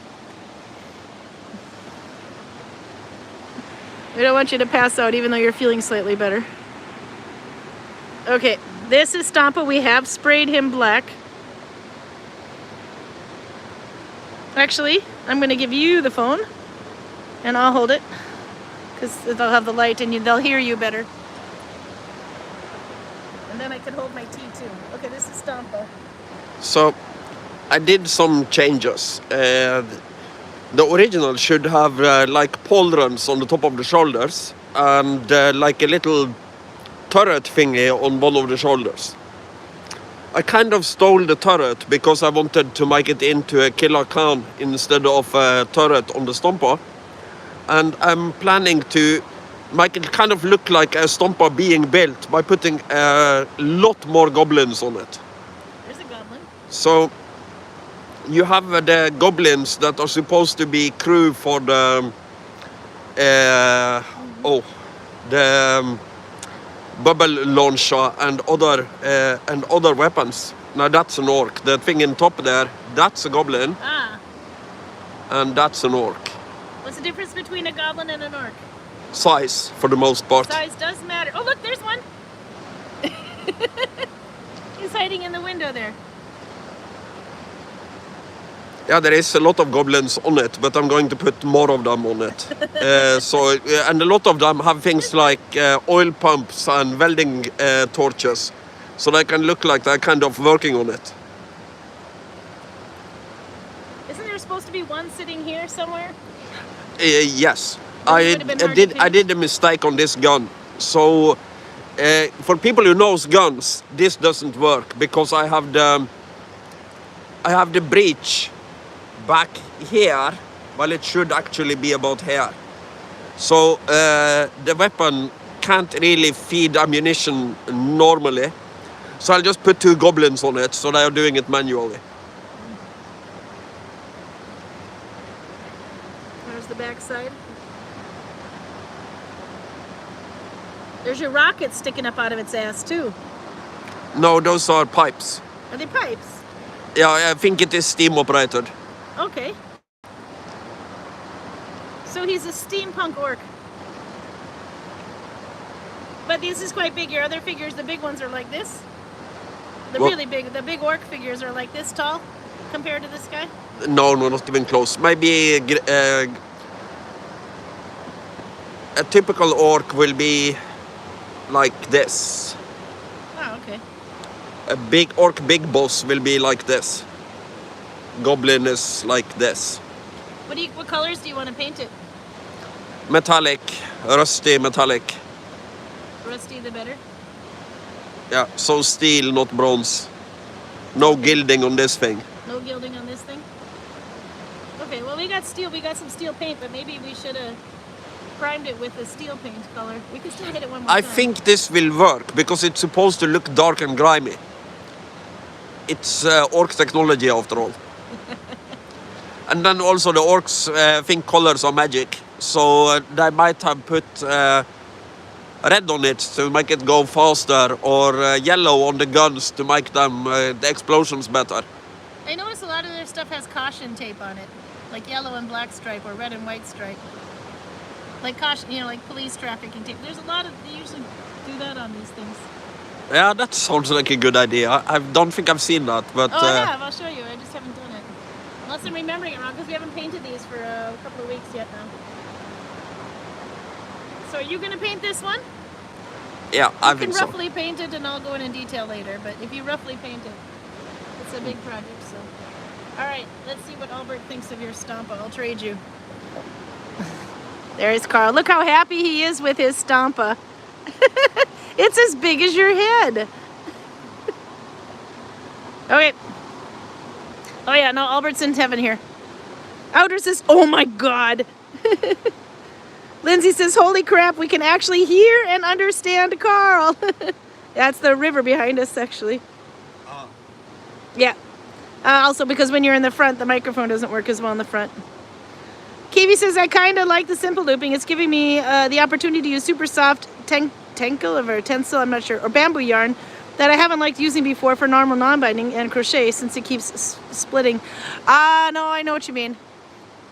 [SPEAKER 2] We don't want you to pass out, even though you're feeling slightly better. Okay, This is Stampa. We have sprayed him black. Actually, I'm going to give you the phone, and I'll hold it, because they'll have the light and they'll hear you better. And then I can hold my tea too. Okay, this is Stampa.
[SPEAKER 1] So I did some changes. The original should have like pauldrons on the top of the shoulders and like a little turret thingy on one of the shoulders. I kind of stole the turret because I wanted to make it into a killer can instead of a turret on the Stomper. And I'm planning to make it kind of look like a Stomper being built by putting a lot more goblins on it.
[SPEAKER 2] There's a goblin.
[SPEAKER 1] So you have the goblins that are supposed to be crew for the bubble launcher and other weapons. Now that's an orc. The thing in top there, that's a goblin.
[SPEAKER 2] Ah.
[SPEAKER 1] And that's an orc.
[SPEAKER 2] What's the difference between a goblin and an orc?
[SPEAKER 1] Size, for the most part.
[SPEAKER 2] Size does matter. Oh, look, there's one. He's hiding in the window there.
[SPEAKER 1] Yeah, there is a lot of goblins on it, but I'm going to put more of them on it. And a lot of them have things like oil pumps and welding torches, so they can look like they're kind of working on it.
[SPEAKER 2] Isn't there supposed to be one sitting here somewhere?
[SPEAKER 1] Yes, I did a mistake on this gun. So for people who knows guns, this doesn't work because I have the breech back here, well, it should actually be about here. So the weapon can't really feed ammunition normally. So I'll just put 2 goblins on it, so they are doing it manually.
[SPEAKER 2] There's the back side. There's your rocket sticking up out of its ass too.
[SPEAKER 1] No, those are pipes.
[SPEAKER 2] Are they pipes?
[SPEAKER 1] Yeah, I think it is steam operated.
[SPEAKER 2] Okay. So he's a steampunk orc. But this is quite big. Your other figures, the big ones are like this. Really big. The big orc figures are like this tall compared to this guy.
[SPEAKER 1] No, not even close. Maybe a typical orc will be like this.
[SPEAKER 2] Oh, okay.
[SPEAKER 1] A big orc big boss will be like this. Goblin is like this.
[SPEAKER 2] What colors do you want to paint it?
[SPEAKER 1] Metallic, rusty metallic.
[SPEAKER 2] Rusty the better.
[SPEAKER 1] Yeah, so steel, not bronze. No gilding on this thing.
[SPEAKER 2] No gilding on this thing? Okay, well we got steel, we got some steel paint, but maybe we should have primed it with a steel paint color. We can still hit it one more time.
[SPEAKER 1] I think this will work because it's supposed to look dark and grimy. It's orc technology after all. And then also the orcs think colors are magic, so they might have put red on it to make it go faster, or yellow on the guns to make them the explosions better.
[SPEAKER 2] I notice a lot of their stuff has caution tape on it, like yellow and black stripe or red and white stripe. Like caution, you know, like police trafficking tape. There's a lot of, they usually do that on these things.
[SPEAKER 1] Yeah, that sounds like a good idea. I don't think I've seen that, but...
[SPEAKER 2] Oh, I have. I'll show you. I just haven't done it. Unless I'm remembering it wrong, because we haven't painted these for a couple of weeks yet now. So are you going to paint this one?
[SPEAKER 1] Yeah, I think so.
[SPEAKER 2] You can roughly paint it, and I'll go in detail later, but if you roughly paint it, it's a big project, so... Alright, let's see what Albert thinks of your Stampa. I'll trade you. There's Karl. Look how happy he is with his Stampa. It's as big as your head. Okay. Oh yeah, no, Albert's in heaven here. Outer says, oh my God. Lindsay says, holy crap, we can actually hear and understand Karl. That's the river behind us, actually. Yeah. Also, because when you're in the front, the microphone doesn't work as well in the front. Kiwi says, I kind of like the simple looping. It's giving me the opportunity to use super soft tencel, I'm not sure, or bamboo yarn that I haven't liked using before for normal non-binding and crochet since it keeps splitting. No, I know what you mean.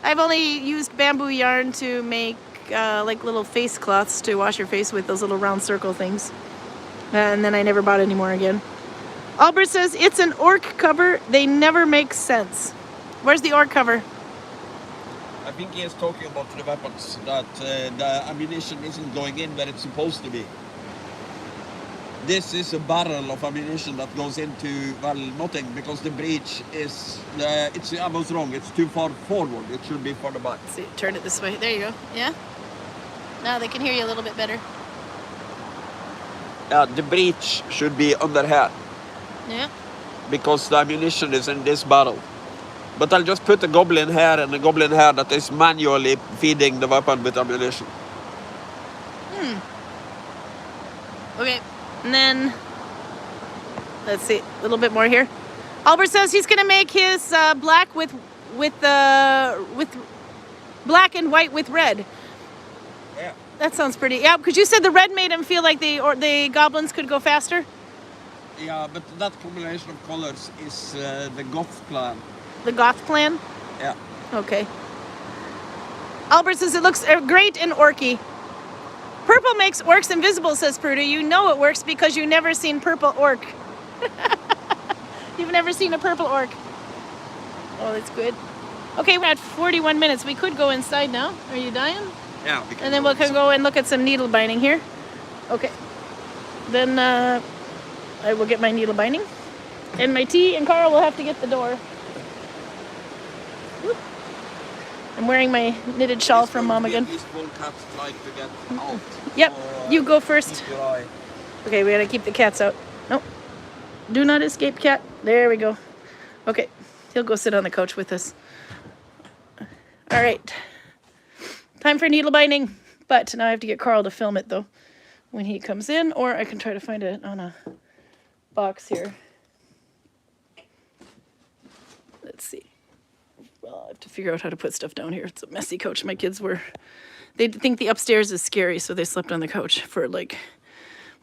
[SPEAKER 2] I've only used bamboo yarn to make like little face cloths to wash your face with, those little round circle things. And then I never bought any more again. Albert says, it's an orc cover. They never make sense. Where's the orc cover?
[SPEAKER 1] I think he is talking about the weapons, that the ammunition isn't going in where it's supposed to be. This is a barrel of ammunition that goes into, well, nothing, because the breech is, I was wrong, it's too far forward. It should be for the back.
[SPEAKER 2] See, turn it this way. There you go. Yeah? Now they can hear you a little bit better.
[SPEAKER 1] Yeah, the breech should be under here.
[SPEAKER 2] Yeah.
[SPEAKER 1] Because the ammunition is in this barrel. But I'll just put a goblin here and a goblin here that is manually feeding the weapon with ammunition.
[SPEAKER 2] Okay. And then, let's see, a little bit more here. Albert says he's going to make his black with black and white with red.
[SPEAKER 1] Yeah.
[SPEAKER 2] That sounds pretty. Yeah, because you said the red made him feel like the goblins could go faster.
[SPEAKER 1] Yeah, but that combination of colors is the goth plan.
[SPEAKER 2] The goth plan?
[SPEAKER 1] Yeah.
[SPEAKER 2] Okay. Albert says it looks great and orky. Purple makes orcs invisible, says Prudy. You know it works because you've never seen purple orc. You've never seen a purple orc. Oh, that's good. Okay, we're at 41 minutes. We could go inside now. Are you dying?
[SPEAKER 1] Yeah.
[SPEAKER 2] And then we can go and look at some needle binding here. Okay. Then I will get my needle binding. And my tea, and Karl will have to get the door. Whoop. I'm wearing my knitted shawl from Mom again.
[SPEAKER 1] These small cats like to get out.
[SPEAKER 2] Yep, you go first. Okay, we gotta keep the cats out. Nope. Do not escape, cat. There we go. Okay, he'll go sit on the couch with us. All right. Time for needle binding. But now I have to get Karl to film it, though, when he comes in. Or I can try to find it on a box here. Let's see. Well, I have to figure out how to put stuff down here. It's a messy couch. My kids they think the upstairs is scary, so they slept on the couch for like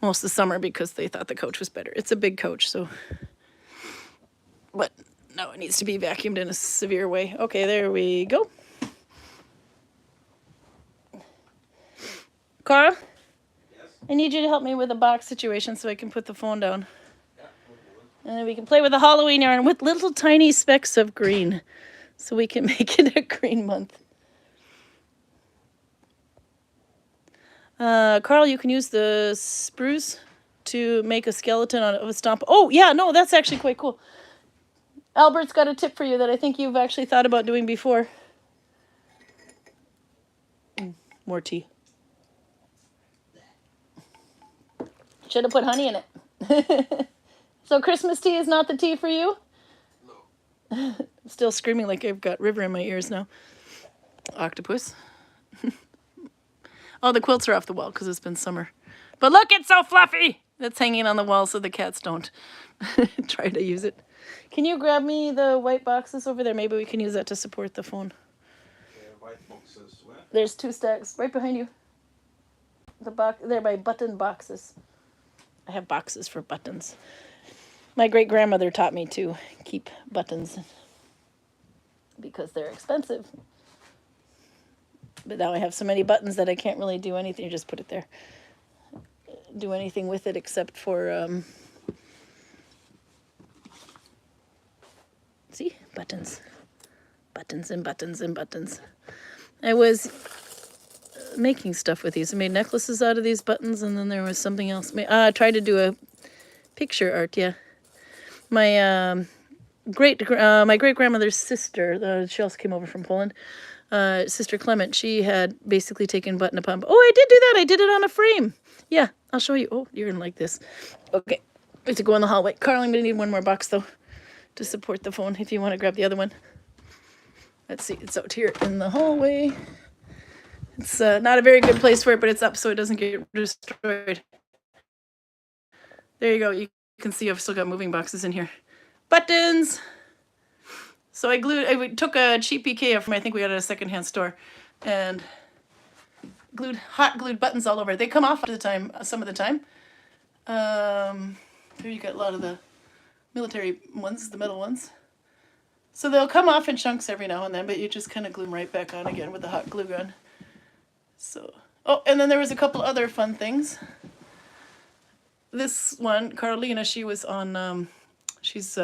[SPEAKER 2] most of the summer because they thought the couch was better. It's a big couch, so. But now it needs to be vacuumed in a severe way. Okay, there we go. Karl? Yes? I need you to help me with a box situation so I can put the phone down. Yeah, and then we can play with the Halloween yarn with little tiny specks of green. So we can make it a green month. Karl, you can use the spruce to make a skeleton of a stomp. Oh, yeah, no, that's actually quite cool. Albert's got a tip for you that I think you've actually thought about doing before. More tea. Should have put honey in it. So Christmas tea is not the tea for you? I'm still screaming like I've got river in my ears now. Octopus. Oh, the quilts are off the wall because it's been summer. But look, it's so fluffy! That's hanging on the wall so the cats don't try to use it. Can you grab me the white boxes over there? Maybe we can use that to support the phone.
[SPEAKER 1] White boxes where?
[SPEAKER 2] There's 2 stacks right behind you. They're by button boxes. I have boxes for buttons. My great-grandmother taught me to keep buttons because they're expensive. But now I have so many buttons that I can't really do anything. Just put it there. Do anything with it except for, see? Buttons. Buttons and buttons and buttons. I was making stuff with these. I made necklaces out of these buttons, and then there was something else. I tried to do a picture art, yeah. My great-grandmother's sister, she also came over from Poland, Sister Clement, she had basically taken button upon. Oh, I did do that. I did it on a frame. Yeah, I'll show you. Oh, you're going to like this. Okay, I have to go in the hallway. Karl, I'm going to need one more box, though, to support the phone if you want to grab the other one. Let's see. It's out here in the hallway. It's not a very good place for it, but it's up so it doesn't get destroyed. There you go. You can see I've still got moving boxes in here. Buttons! So I took a cheap PK from I think we got at a secondhand store and hot glued buttons all over. They come off some of the time. Here you got a lot of the military ones, the metal ones. So they'll come off in chunks every now and then, but you just kind of glue them right back on again with the hot glue gun. So, oh, and then there was a couple other fun things. this one, Carolina, she was on, she's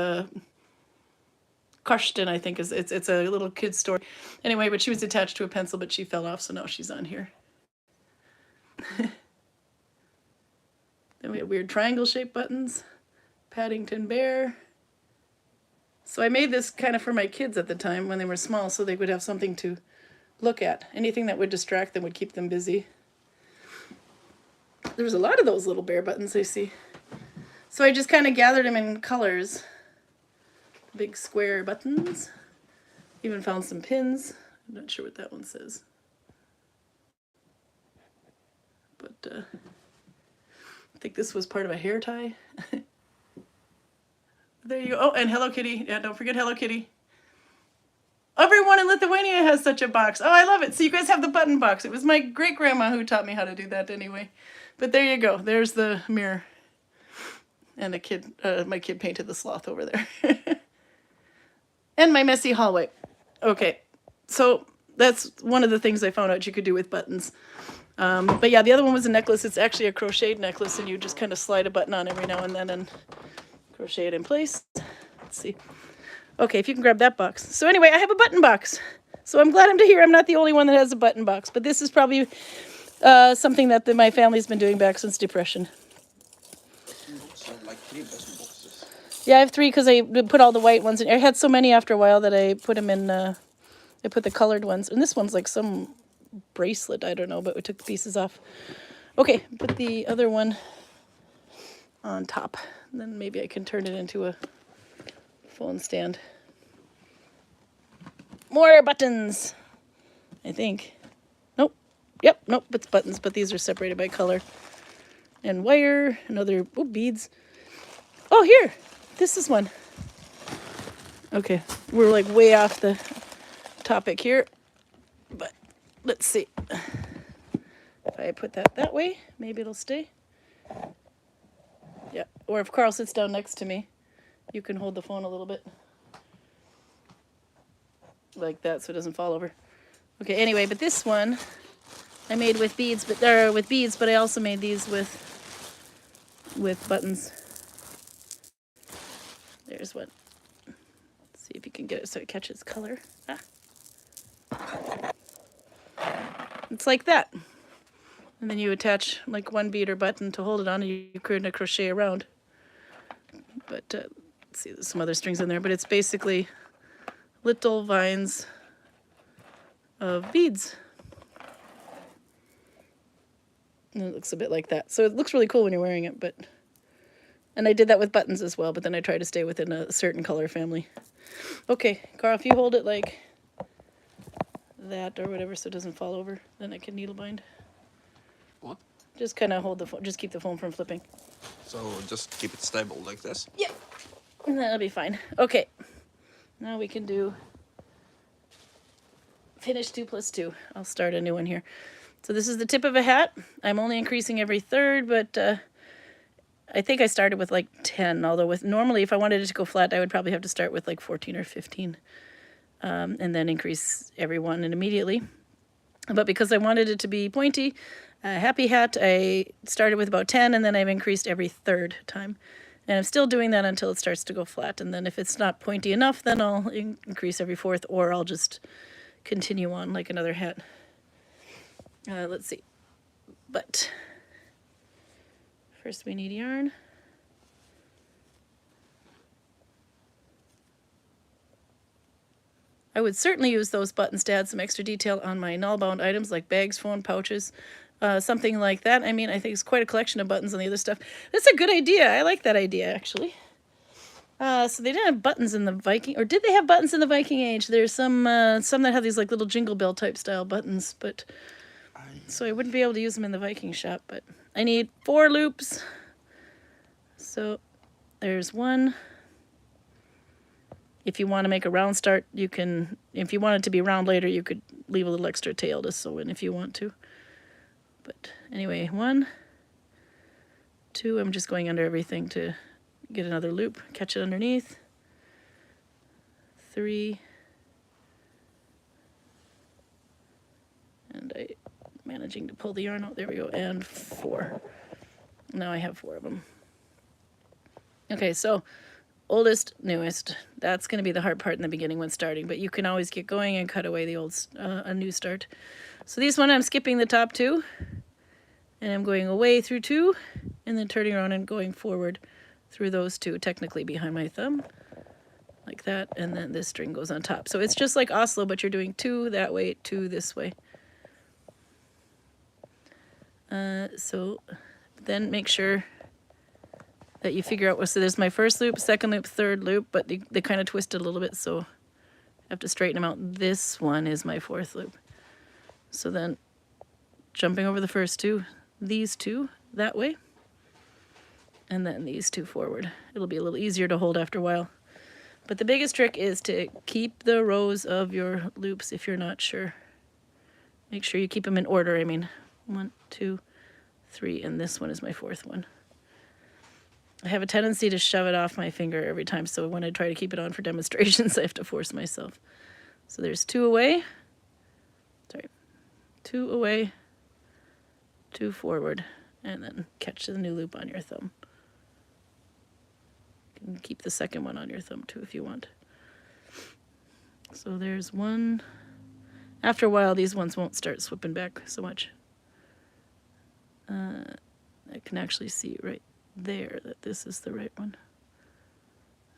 [SPEAKER 2] Karsten, I think, it's a little kid's story. Anyway, but she was attached to a pencil, but she fell off, so now she's on here. Then we have weird triangle-shaped buttons. Paddington Bear. So I made this kind of for my kids at the time when they were small, so they would have something to look at. Anything that would distract them would keep them busy. There's a lot of those little bear buttons I see. So I just kind of gathered them in colors. Big square buttons. Even found some pins. I'm not sure what that one says. But I think this was part of a hair tie. There you go. Oh, and Hello Kitty. Yeah, don't forget Hello Kitty. Everyone in Lithuania has such a box. Oh, I love it. So you guys have the button box. It was my great-grandma who taught me how to do that anyway. But there you go. There's the mirror. And a kid, my kid painted the sloth over there. And my messy hallway. Okay, so that's one of the things I found out you could do with buttons. But yeah, the other one was a necklace. It's actually a crocheted necklace, and you just kind of slide a button on every now and then and crochet it in place. Let's see. Okay, if you can grab that box. So anyway, I have a button box. So I'm glad to hear I'm not the only one that has a button box. But this is probably something that my family's been doing back since Depression.
[SPEAKER 1] Like 3 button boxes.
[SPEAKER 2] Yeah, I have 3 because I put all the white ones in. I had so many after a while that I put them in, I put the colored ones. And this one's like some bracelet, I don't know, but we took the pieces off. Okay, put the other one on top. And then maybe I can turn it into a phone stand. More buttons, I think. Nope. Yep, nope, it's buttons, but these are separated by color. And wire, another, oh, beads. Oh, here, this is one. Okay, we're like way off the topic here, but let's see. If I put that way, maybe it'll stay. Yeah, or if Karl sits down next to me, you can hold the phone a little bit. Like that, so it doesn't fall over. Okay, anyway, but this one I made with beads, but I also made these with buttons. There's one. Let's see if you can get it so it catches color. Ah. It's like that. And then you attach like one bead or button to hold it on, and you kind of crochet around. But let's see, there's some other strings in there, but it's basically little vines of beads. And it looks a bit like that. So it looks really cool when you're wearing it, but... And I did that with buttons as well, but then I tried to stay within a certain color family. Okay, Karl, if you hold it like that or whatever so it doesn't fall over, then I can needle bind.
[SPEAKER 1] What?
[SPEAKER 2] Just kind of hold the phone, just keep the phone from flipping.
[SPEAKER 1] So just keep it stable like this?
[SPEAKER 2] Yep. And that'll be fine. Okay. Now we can do finish 2 plus 2. I'll start a new one here. So this is the tip of a hat. I'm only increasing every third, but I think I started with like 10, although normally if I wanted it to go flat, I would probably have to start with like 14 or 15 and then increase every one and immediately. But because I wanted it to be pointy, a happy hat, I started with about 10 and then I've increased every third time. And I'm still doing that until it starts to go flat. And then if it's not pointy enough, then I'll increase every fourth, or I'll just continue on like another hat. Let's see. But first we need yarn. I would certainly use those buttons to add some extra detail on my null-bound items like bags, phone, pouches, something like that. I mean, I think it's quite a collection of buttons on the other stuff. That's a good idea. I like that idea, actually. So they didn't have buttons in the Viking, or did they have buttons in the Viking Age? There's some that have these like little jingle bell type style buttons, but so I wouldn't be able to use them in the Viking shop. But I need 4 loops. So there's 1. If you want to make a round start, you can. If you want it to be round later, you could leave a little extra tail to sew in if you want to. But anyway, 1, 2. I'm just going under everything to get another loop, catch it underneath. 3, and I'm managing to pull the yarn out. There we go. And 4. Now I have 4 of them. Okay, so oldest, newest. That's going to be the hard part in the beginning when starting, but you can always get going and cut away the old, a new start. So these one I'm skipping the top 2, and I'm going away through 2, and then turning around and going forward through those 2, technically behind my thumb, like that, and then this string goes on top. So it's just like Oslo, but you're doing 2 that way, 2 this way. So then make sure that you figure out, so there's my first loop, second loop, third loop, but they kind of twisted a little bit, so I have to straighten them out. This one is my 4th loop. So then jumping over the first 2, these 2 that way, and then these 2 forward. It'll be a little easier to hold after a while. But the biggest trick is to keep the rows of your loops if you're not sure. Make sure you keep them in order. I mean, 1, 2, 3, and this one is my 4th one. I have a tendency to shove it off my finger every time, so when I try to keep it on for demonstrations, I have to force myself. So there's 2 away, 2 away, 2 forward, and then catch the new loop on your thumb. You can keep the second one on your thumb too if you want. So there's 1. After a while, these ones won't start slipping back so much. I can actually see right there that this is the right one.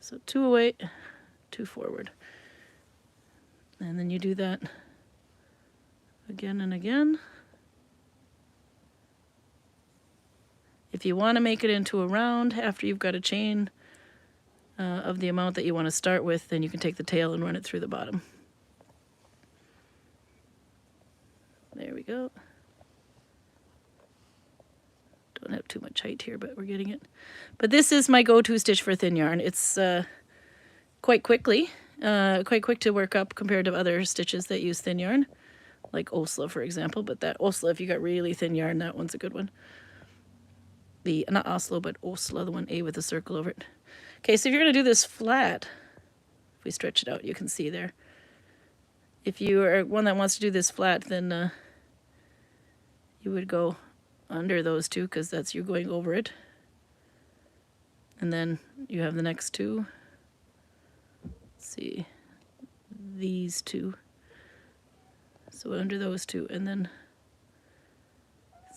[SPEAKER 2] So 2 away, 2 forward. And then you do that again and again. If you want to make it into a round after you've got a chain of the amount that you want to start with, then you can take the tail and run it through the bottom. There we go. Don't have too much height here, but we're getting it. But this is my go-to stitch for thin yarn. It's quite quick to work up compared to other stitches that use thin yarn, like Oslo, for example. But that Oslo, if you got really thin yarn, that one's a good one. Not Oslo, but Oslo, the one A with a circle over it. Okay, so if you're going to do this flat, if we stretch it out, you can see there. If you are one that wants to do this flat, then you would go under those 2, because that's you going over it. And then you have the next 2. Let's see, these 2. So under those 2, and then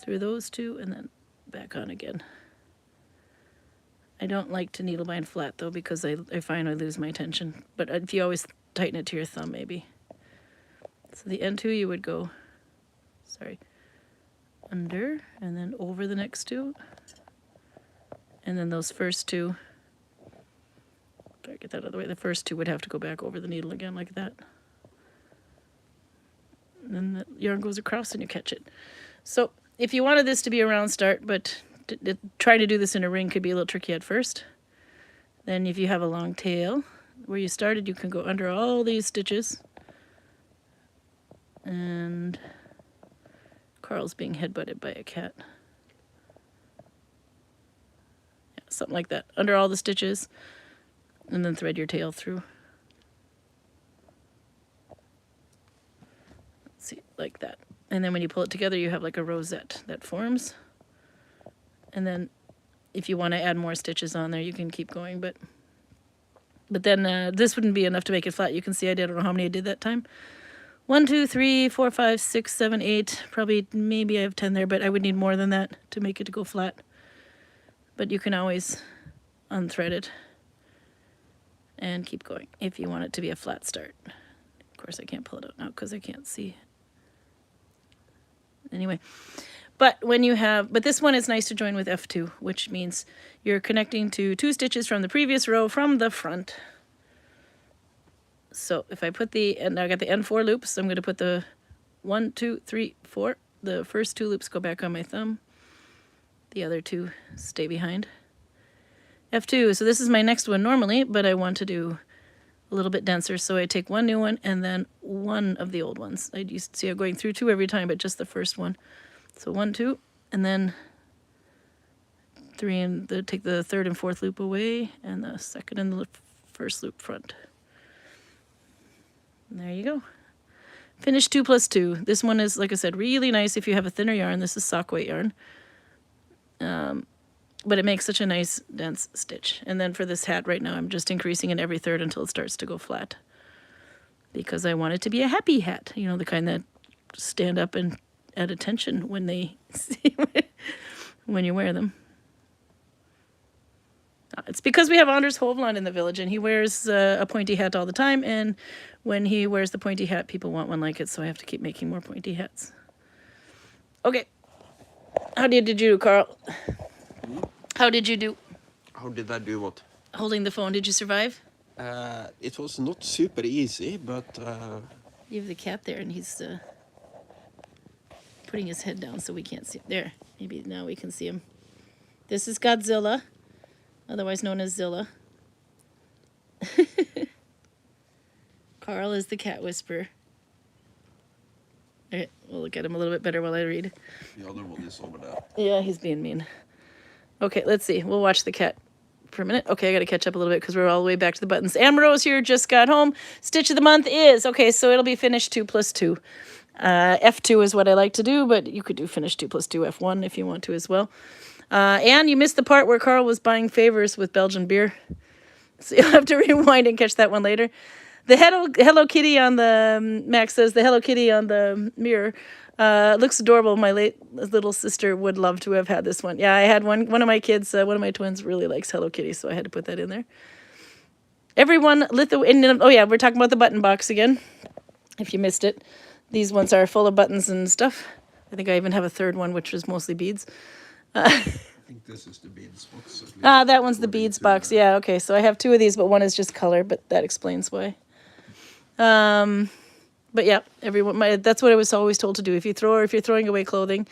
[SPEAKER 2] through those 2, and then back on again. I don't like to needle bind flat though, because I find I lose my tension. But if you always tighten it to your thumb, maybe. So the end 2 you would go, under, and then over the next 2, and then those first 2, gotta get that out of the way, the first 2 would have to go back over the needle again like that. And then the yarn goes across and you catch it. So if you wanted this to be a round start, but trying to do this in a ring could be a little tricky at first, then if you have a long tail where you started, you can go under all these stitches. And Karl's being headbutted by a cat. Yeah, something like that. Under all the stitches, and then thread your tail through. Let's see, like that. And then when you pull it together, you have like a rosette that forms. And then if you want to add more stitches on there, you can keep going. But then this wouldn't be enough to make it flat. You can see I don't know how many I did that time. 1, 2, 3, 4, 5, 6, 7, 8. Probably, maybe I have 10 there, but I would need more than that to make it to go flat. But you can always unthread it and keep going if you want it to be a flat start. Of course, I can't pull it out now because I can't see. Anyway, but this one is nice to join with F2, which means you're connecting to 2 stitches from the previous row from the front. So if I put and I got the N4 loops, I'm going to put the 1, 2, 3, 4. The first 2 loops go back on my thumb. The other 2 stay behind. F2, so this is my next one normally, but I want to do a little bit denser, so I take 1 new one and then 1 of the old ones. I used to see I'm going through 2 every time, but just the first one. So 1, 2, and then 3, and take the 3rd and 4th loop away, and the 2nd and the 1st loop front. And there you go. Finish 2 plus 2. This one is, like I said, really nice if you have a thinner yarn. This is sock weight yarn. But it makes such a nice dense stitch. And then for this hat right now, I'm just increasing it every third until it starts to go flat. Because I want it to be a happy hat. You know, the kind that stand up and at attention when they see when you wear them. It's because we have Anders Hovland in the village, and he wears a pointy hat all the time. And when he wears the pointy hat, people want one like it, so I have to keep making more pointy hats. Okay. How did you do, Karl? How did you do?
[SPEAKER 1] How did I do what?
[SPEAKER 2] Holding the phone, did you survive?
[SPEAKER 1] It was not super easy, but...
[SPEAKER 2] You have the cat there, and he's putting his head down so we can't see him. There, maybe now we can see him. This is Godzilla, otherwise known as Zilla. Karl is the cat whisperer. Okay, we'll look at him a little bit better while I read.
[SPEAKER 1] The other one is over there.
[SPEAKER 2] Yeah, he's being mean. Okay, let's see. We'll watch the cat for a minute. Okay, I got to catch up a little bit because we're all the way back to the buttons. Ambrose here just got home. Stitch of the month is, okay, so it'll be finish 2 plus 2. F2 is what I like to do, but you could do finish 2 plus 2 F1 if you want to as well. And you missed the part where Karl was buying favors with Belgian beer. So you'll have to rewind and catch that one later. The Hello Kitty on the, Max says, the Hello Kitty on the mirror looks adorable. My late little sister would love to have had this one. Yeah, I had one of my kids, one of my twins really likes Hello Kitty, so I had to put that in there. Everyone, oh yeah, we're talking about the button box again, if you missed it. These ones are full of buttons and stuff. I think I even have a third one, which is mostly beads.
[SPEAKER 1] I think this is the beads box.
[SPEAKER 2] That one's the beads box. Yeah, okay, so I have 2 of these, but one is just color, but that explains why. But yeah, that's what I was always told to do. If you're throwing away clothing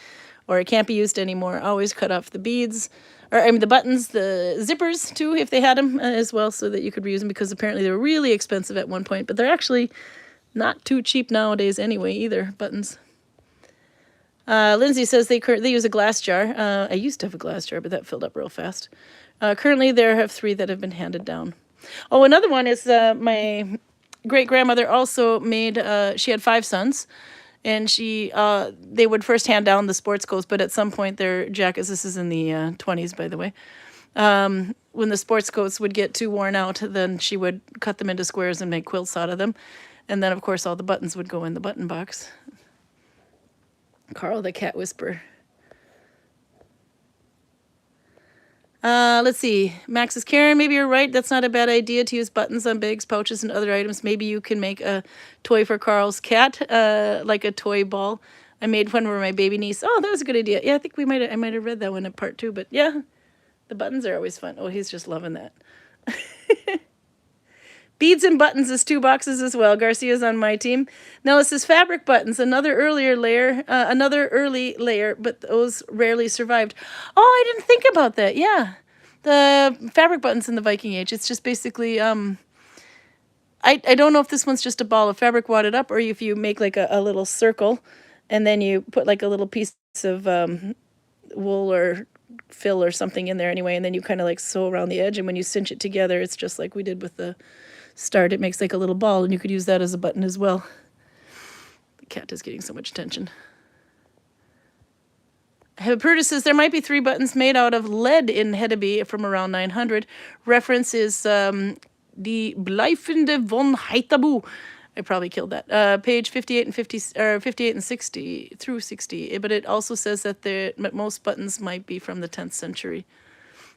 [SPEAKER 2] or it can't be used anymore, always cut off the beads, or I mean the buttons, the zippers too, if they had them as well, so that you could reuse them, because apparently they were really expensive at one point, but they're actually not too cheap nowadays anyway either, buttons. Lindsay says they use a glass jar. I used to have a glass jar, but that filled up real fast. Currently there have 3 that have been handed down. Oh, another one is my great-grandmother also made, she had 5 sons, and they would first hand down the sports coats, but at some point their jackets, this is in the 20s, by the way, when the sports coats would get too worn out, then she would cut them into squares and make quilts out of them. And then, of course, all the buttons would go in the button box. Karl, the cat whisperer. Let's see. Max says, Karin, maybe you're right. That's not a bad idea to use buttons on bags, pouches, and other items. Maybe you can make a toy for Karl's cat, like a toy ball. I made one for my baby niece. Oh, that was a good idea. Yeah, I think I might have read that one in part 2. But yeah, the buttons are always fun. Oh, he's just loving that. Beads and buttons is 2 boxes as well. Garcia's on my team. Now this is fabric buttons, another early layer, but those rarely survived. Oh, I didn't think about that. Yeah, the fabric buttons in the Viking Age. It's just basically, I don't know if this one's just a ball of fabric wadded up, or if you make like a little circle, and then you put like a little piece of wool or fill or something in there anyway, and then you kind of like sew around the edge, and when you cinch it together, it's just like we did with the start. It makes like a little ball, and you could use that as a button as well. The cat is getting so much attention. Hebertus says there might be 3 buttons made out of lead in Hedeby from around 900. Reference is Die Bleifende von Heitabu. I probably killed that. Page 58 and 50, or 58 and 60 through 60. But it also says that most buttons might be from the 10th century.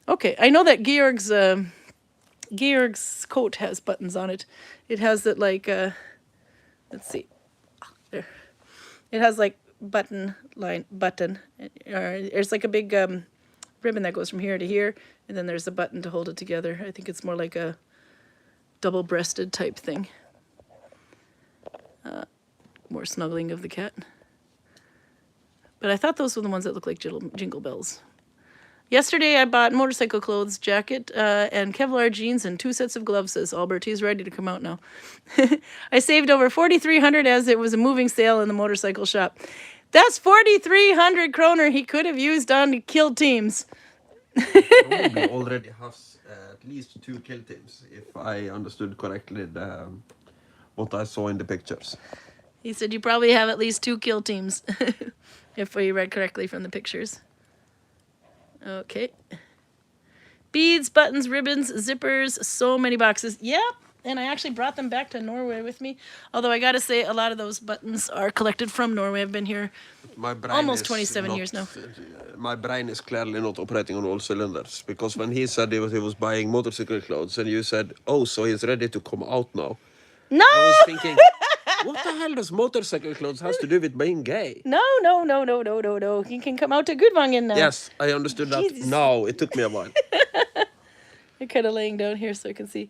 [SPEAKER 2] Okay, I know that Georg's coat has buttons on it. It has that like, let's see, there. It has like button. There's like a big ribbon that goes from here to here, and then there's a button to hold it together. I think it's more like a double-breasted type thing. More snuggling of the cat. But I thought those were the ones that look like jingle bells. Yesterday I bought motorcycle clothes, jacket, and Kevlar jeans and 2 sets of gloves, says Albert. He's ready to come out now. I saved over 4,300 as it was a moving sale in the motorcycle shop. That's 4,300 kroner he could have used on kill teams.
[SPEAKER 1] Probably already has at least 2 kill teams, if I understood correctly what I saw in the pictures.
[SPEAKER 2] He said you probably have at least 2 kill teams, if we read correctly from the pictures. Okay. Beads, buttons, ribbons, zippers, so many boxes. Yep. And I actually brought them back to Norway with me. Although I got to say, a lot of those buttons are collected from Norway. I've been here almost 27 years now.
[SPEAKER 1] My brain is clearly not operating on all cylinders. Because when he said he was buying motorcycle clothes and you said, oh, so he's ready to come out now.
[SPEAKER 2] No!
[SPEAKER 1] I was thinking, what the hell does motorcycle clothes has to do with being gay?
[SPEAKER 2] No. He can come out to Gudvangen now.
[SPEAKER 1] Yes, I understood that.
[SPEAKER 2] Jesus.
[SPEAKER 1] No, it took me a while.
[SPEAKER 2] I'm kind of laying down here so I can see.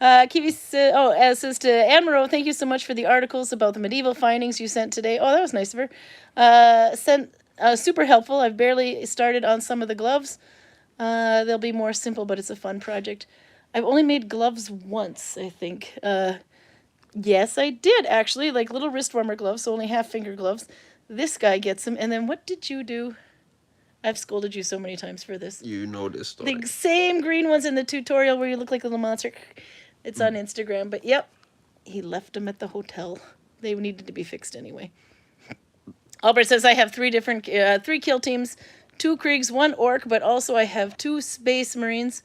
[SPEAKER 2] Kiwi says to Anne Moreau, thank you so much for the articles about the medieval findings you sent today. Oh, that was nice of her. Super helpful. I've barely started on some of the gloves. They'll be more simple, but it's a fun project. I've only made gloves once, I think. Yes, I did, actually. Like little wrist warmer gloves, so only half finger gloves. This guy gets them. And then what did you do? I've scolded you so many times for this.
[SPEAKER 1] You know this story.
[SPEAKER 2] The same green ones in the tutorial where you look like a little monster. It's on Instagram. But yep, he left them at the hotel. They needed to be fixed anyway. Albert says, I have three kill teams, 2 Kriegs, 1 Orc, but also I have 2 Space Marines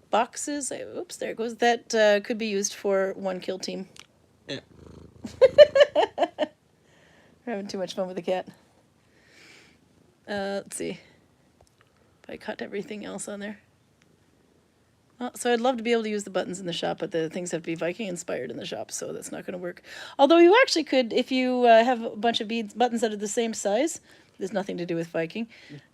[SPEAKER 2] boxes. Oops, there it goes. That could be used for 1 kill team.
[SPEAKER 1] Yeah.
[SPEAKER 2] We're having too much fun with the cat. Let's see if I cut everything else on there. So I'd love to be able to use the buttons in the shop, but the things have to be Viking inspired in the shop, so that's not going to work. Although you actually could, if you have a bunch of buttons that are the same size, there's nothing to do with Viking,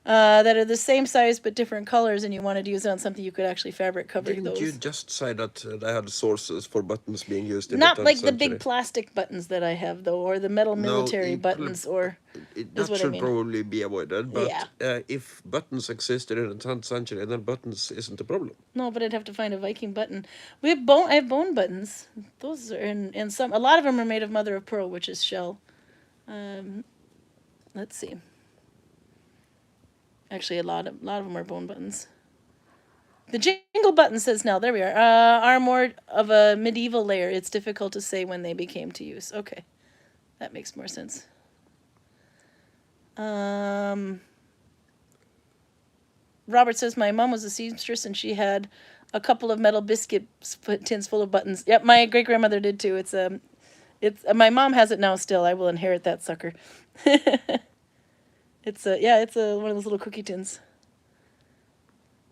[SPEAKER 2] that are the same size but different colors, and you wanted to use it on something, you could actually fabric cover those.
[SPEAKER 1] Didn't you just say that they had sources for buttons being used in
[SPEAKER 2] Not
[SPEAKER 1] the 10th
[SPEAKER 2] like the
[SPEAKER 1] century?
[SPEAKER 2] big plastic buttons that I have, though, or the metal military buttons, or...
[SPEAKER 1] That
[SPEAKER 2] what I
[SPEAKER 1] should
[SPEAKER 2] mean.
[SPEAKER 1] probably be avoided, but
[SPEAKER 2] Yeah.
[SPEAKER 1] if buttons existed in the 10th century, then buttons isn't a problem.
[SPEAKER 2] No, but I'd have to find a Viking button. I have bone buttons. Those are in some... A lot of them are made of mother of pearl, which is shell. Let's see. Actually, a lot of them are bone buttons. The jingle button says now, there we are more of a medieval layer. It's difficult to say when they became to use. Okay, that makes more sense. Robert says, my mom was a seamstress and she had a couple of metal biscuit tins full of buttons. Yep, my great-grandmother did too. It's my mom has it now still. I will inherit that sucker. It's one of those little cookie tins.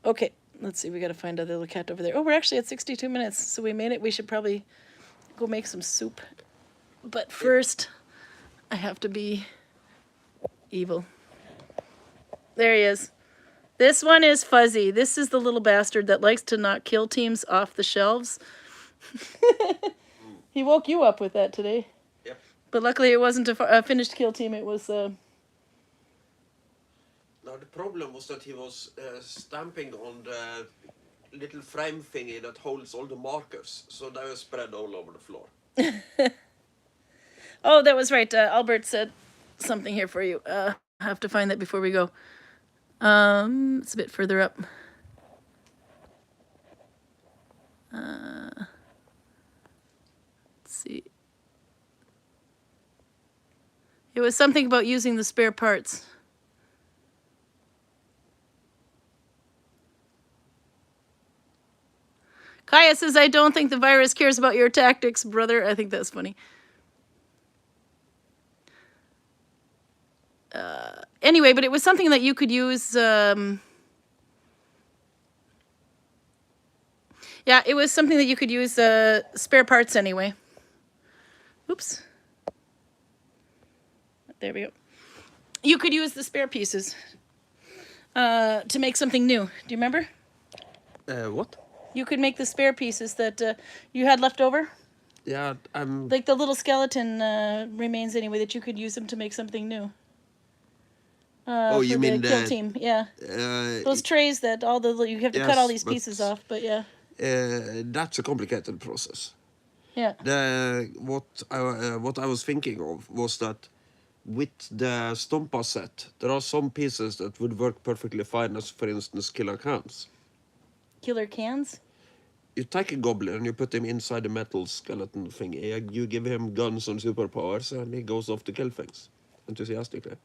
[SPEAKER 2] Okay, let's see. We got to find the little cat over there. Oh, we're actually at 62 minutes, so we made it. We should probably go make some soup. But first, I have to be evil. There he is. This one is Fuzzy. This is the little bastard that likes to knock kill teams off the shelves. He woke you up with that today.
[SPEAKER 1] Yep.
[SPEAKER 2] But luckily it wasn't a finished kill team. It was...
[SPEAKER 1] Now the problem was that he was stamping on the little frame thingy that holds all the markers, so they were spread all over the floor.
[SPEAKER 2] Oh, that was right. Albert said something here for you. I have to find that before we go. It's a bit further up. Let's see. It was something about using the spare parts. Kaya says, I don't think the virus cares about your tactics, brother. I think that's funny. Anyway, but it was something that you could use. Yeah, it was something that you could use spare parts anyway. Oops. There we go. You could use the spare pieces to make something new. Do you remember?
[SPEAKER 1] What?
[SPEAKER 2] You could make the spare pieces that you had left over.
[SPEAKER 1] Yeah,
[SPEAKER 2] Like the little skeleton remains anyway, that you could use them to make something new.
[SPEAKER 1] Oh, you mean
[SPEAKER 2] the kill team? Yeah. Those trays that you have to cut all these pieces off, but yeah.
[SPEAKER 1] That's a complicated process.
[SPEAKER 2] Yeah.
[SPEAKER 1] What I was thinking of was that with the Stompa set, there are some pieces that would work perfectly fine as, for instance, killer cans.
[SPEAKER 2] Killer cans?
[SPEAKER 1] You take a goblin and you put him inside the metal skeleton thingy. You give him guns and superpowers and he goes off to kill things enthusiastically.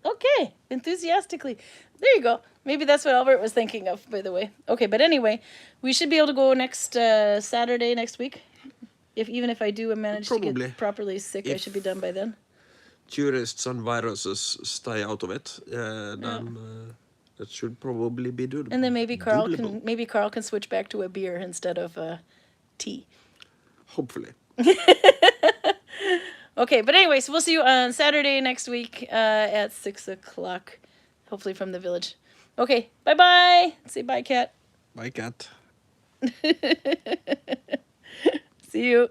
[SPEAKER 2] Okay, enthusiastically. There you go. Maybe that's what Albert was thinking of, by the way. Okay, but anyway, we should be able to go next Saturday next week. Even if I do manage to
[SPEAKER 1] Probably.
[SPEAKER 2] get properly sick, I
[SPEAKER 1] If-
[SPEAKER 2] should be done by then.
[SPEAKER 1] Tourists and viruses stay out of it, then that should probably be doable.
[SPEAKER 2] And then maybe Karl can switch back to a beer instead of tea.
[SPEAKER 1] Hopefully.
[SPEAKER 2] Okay, but anyways, we'll see you on Saturday next week at 6 o'clock, hopefully from the village. Okay, bye-bye. Say bye, Cat.
[SPEAKER 1] Bye, cat.
[SPEAKER 2] See you.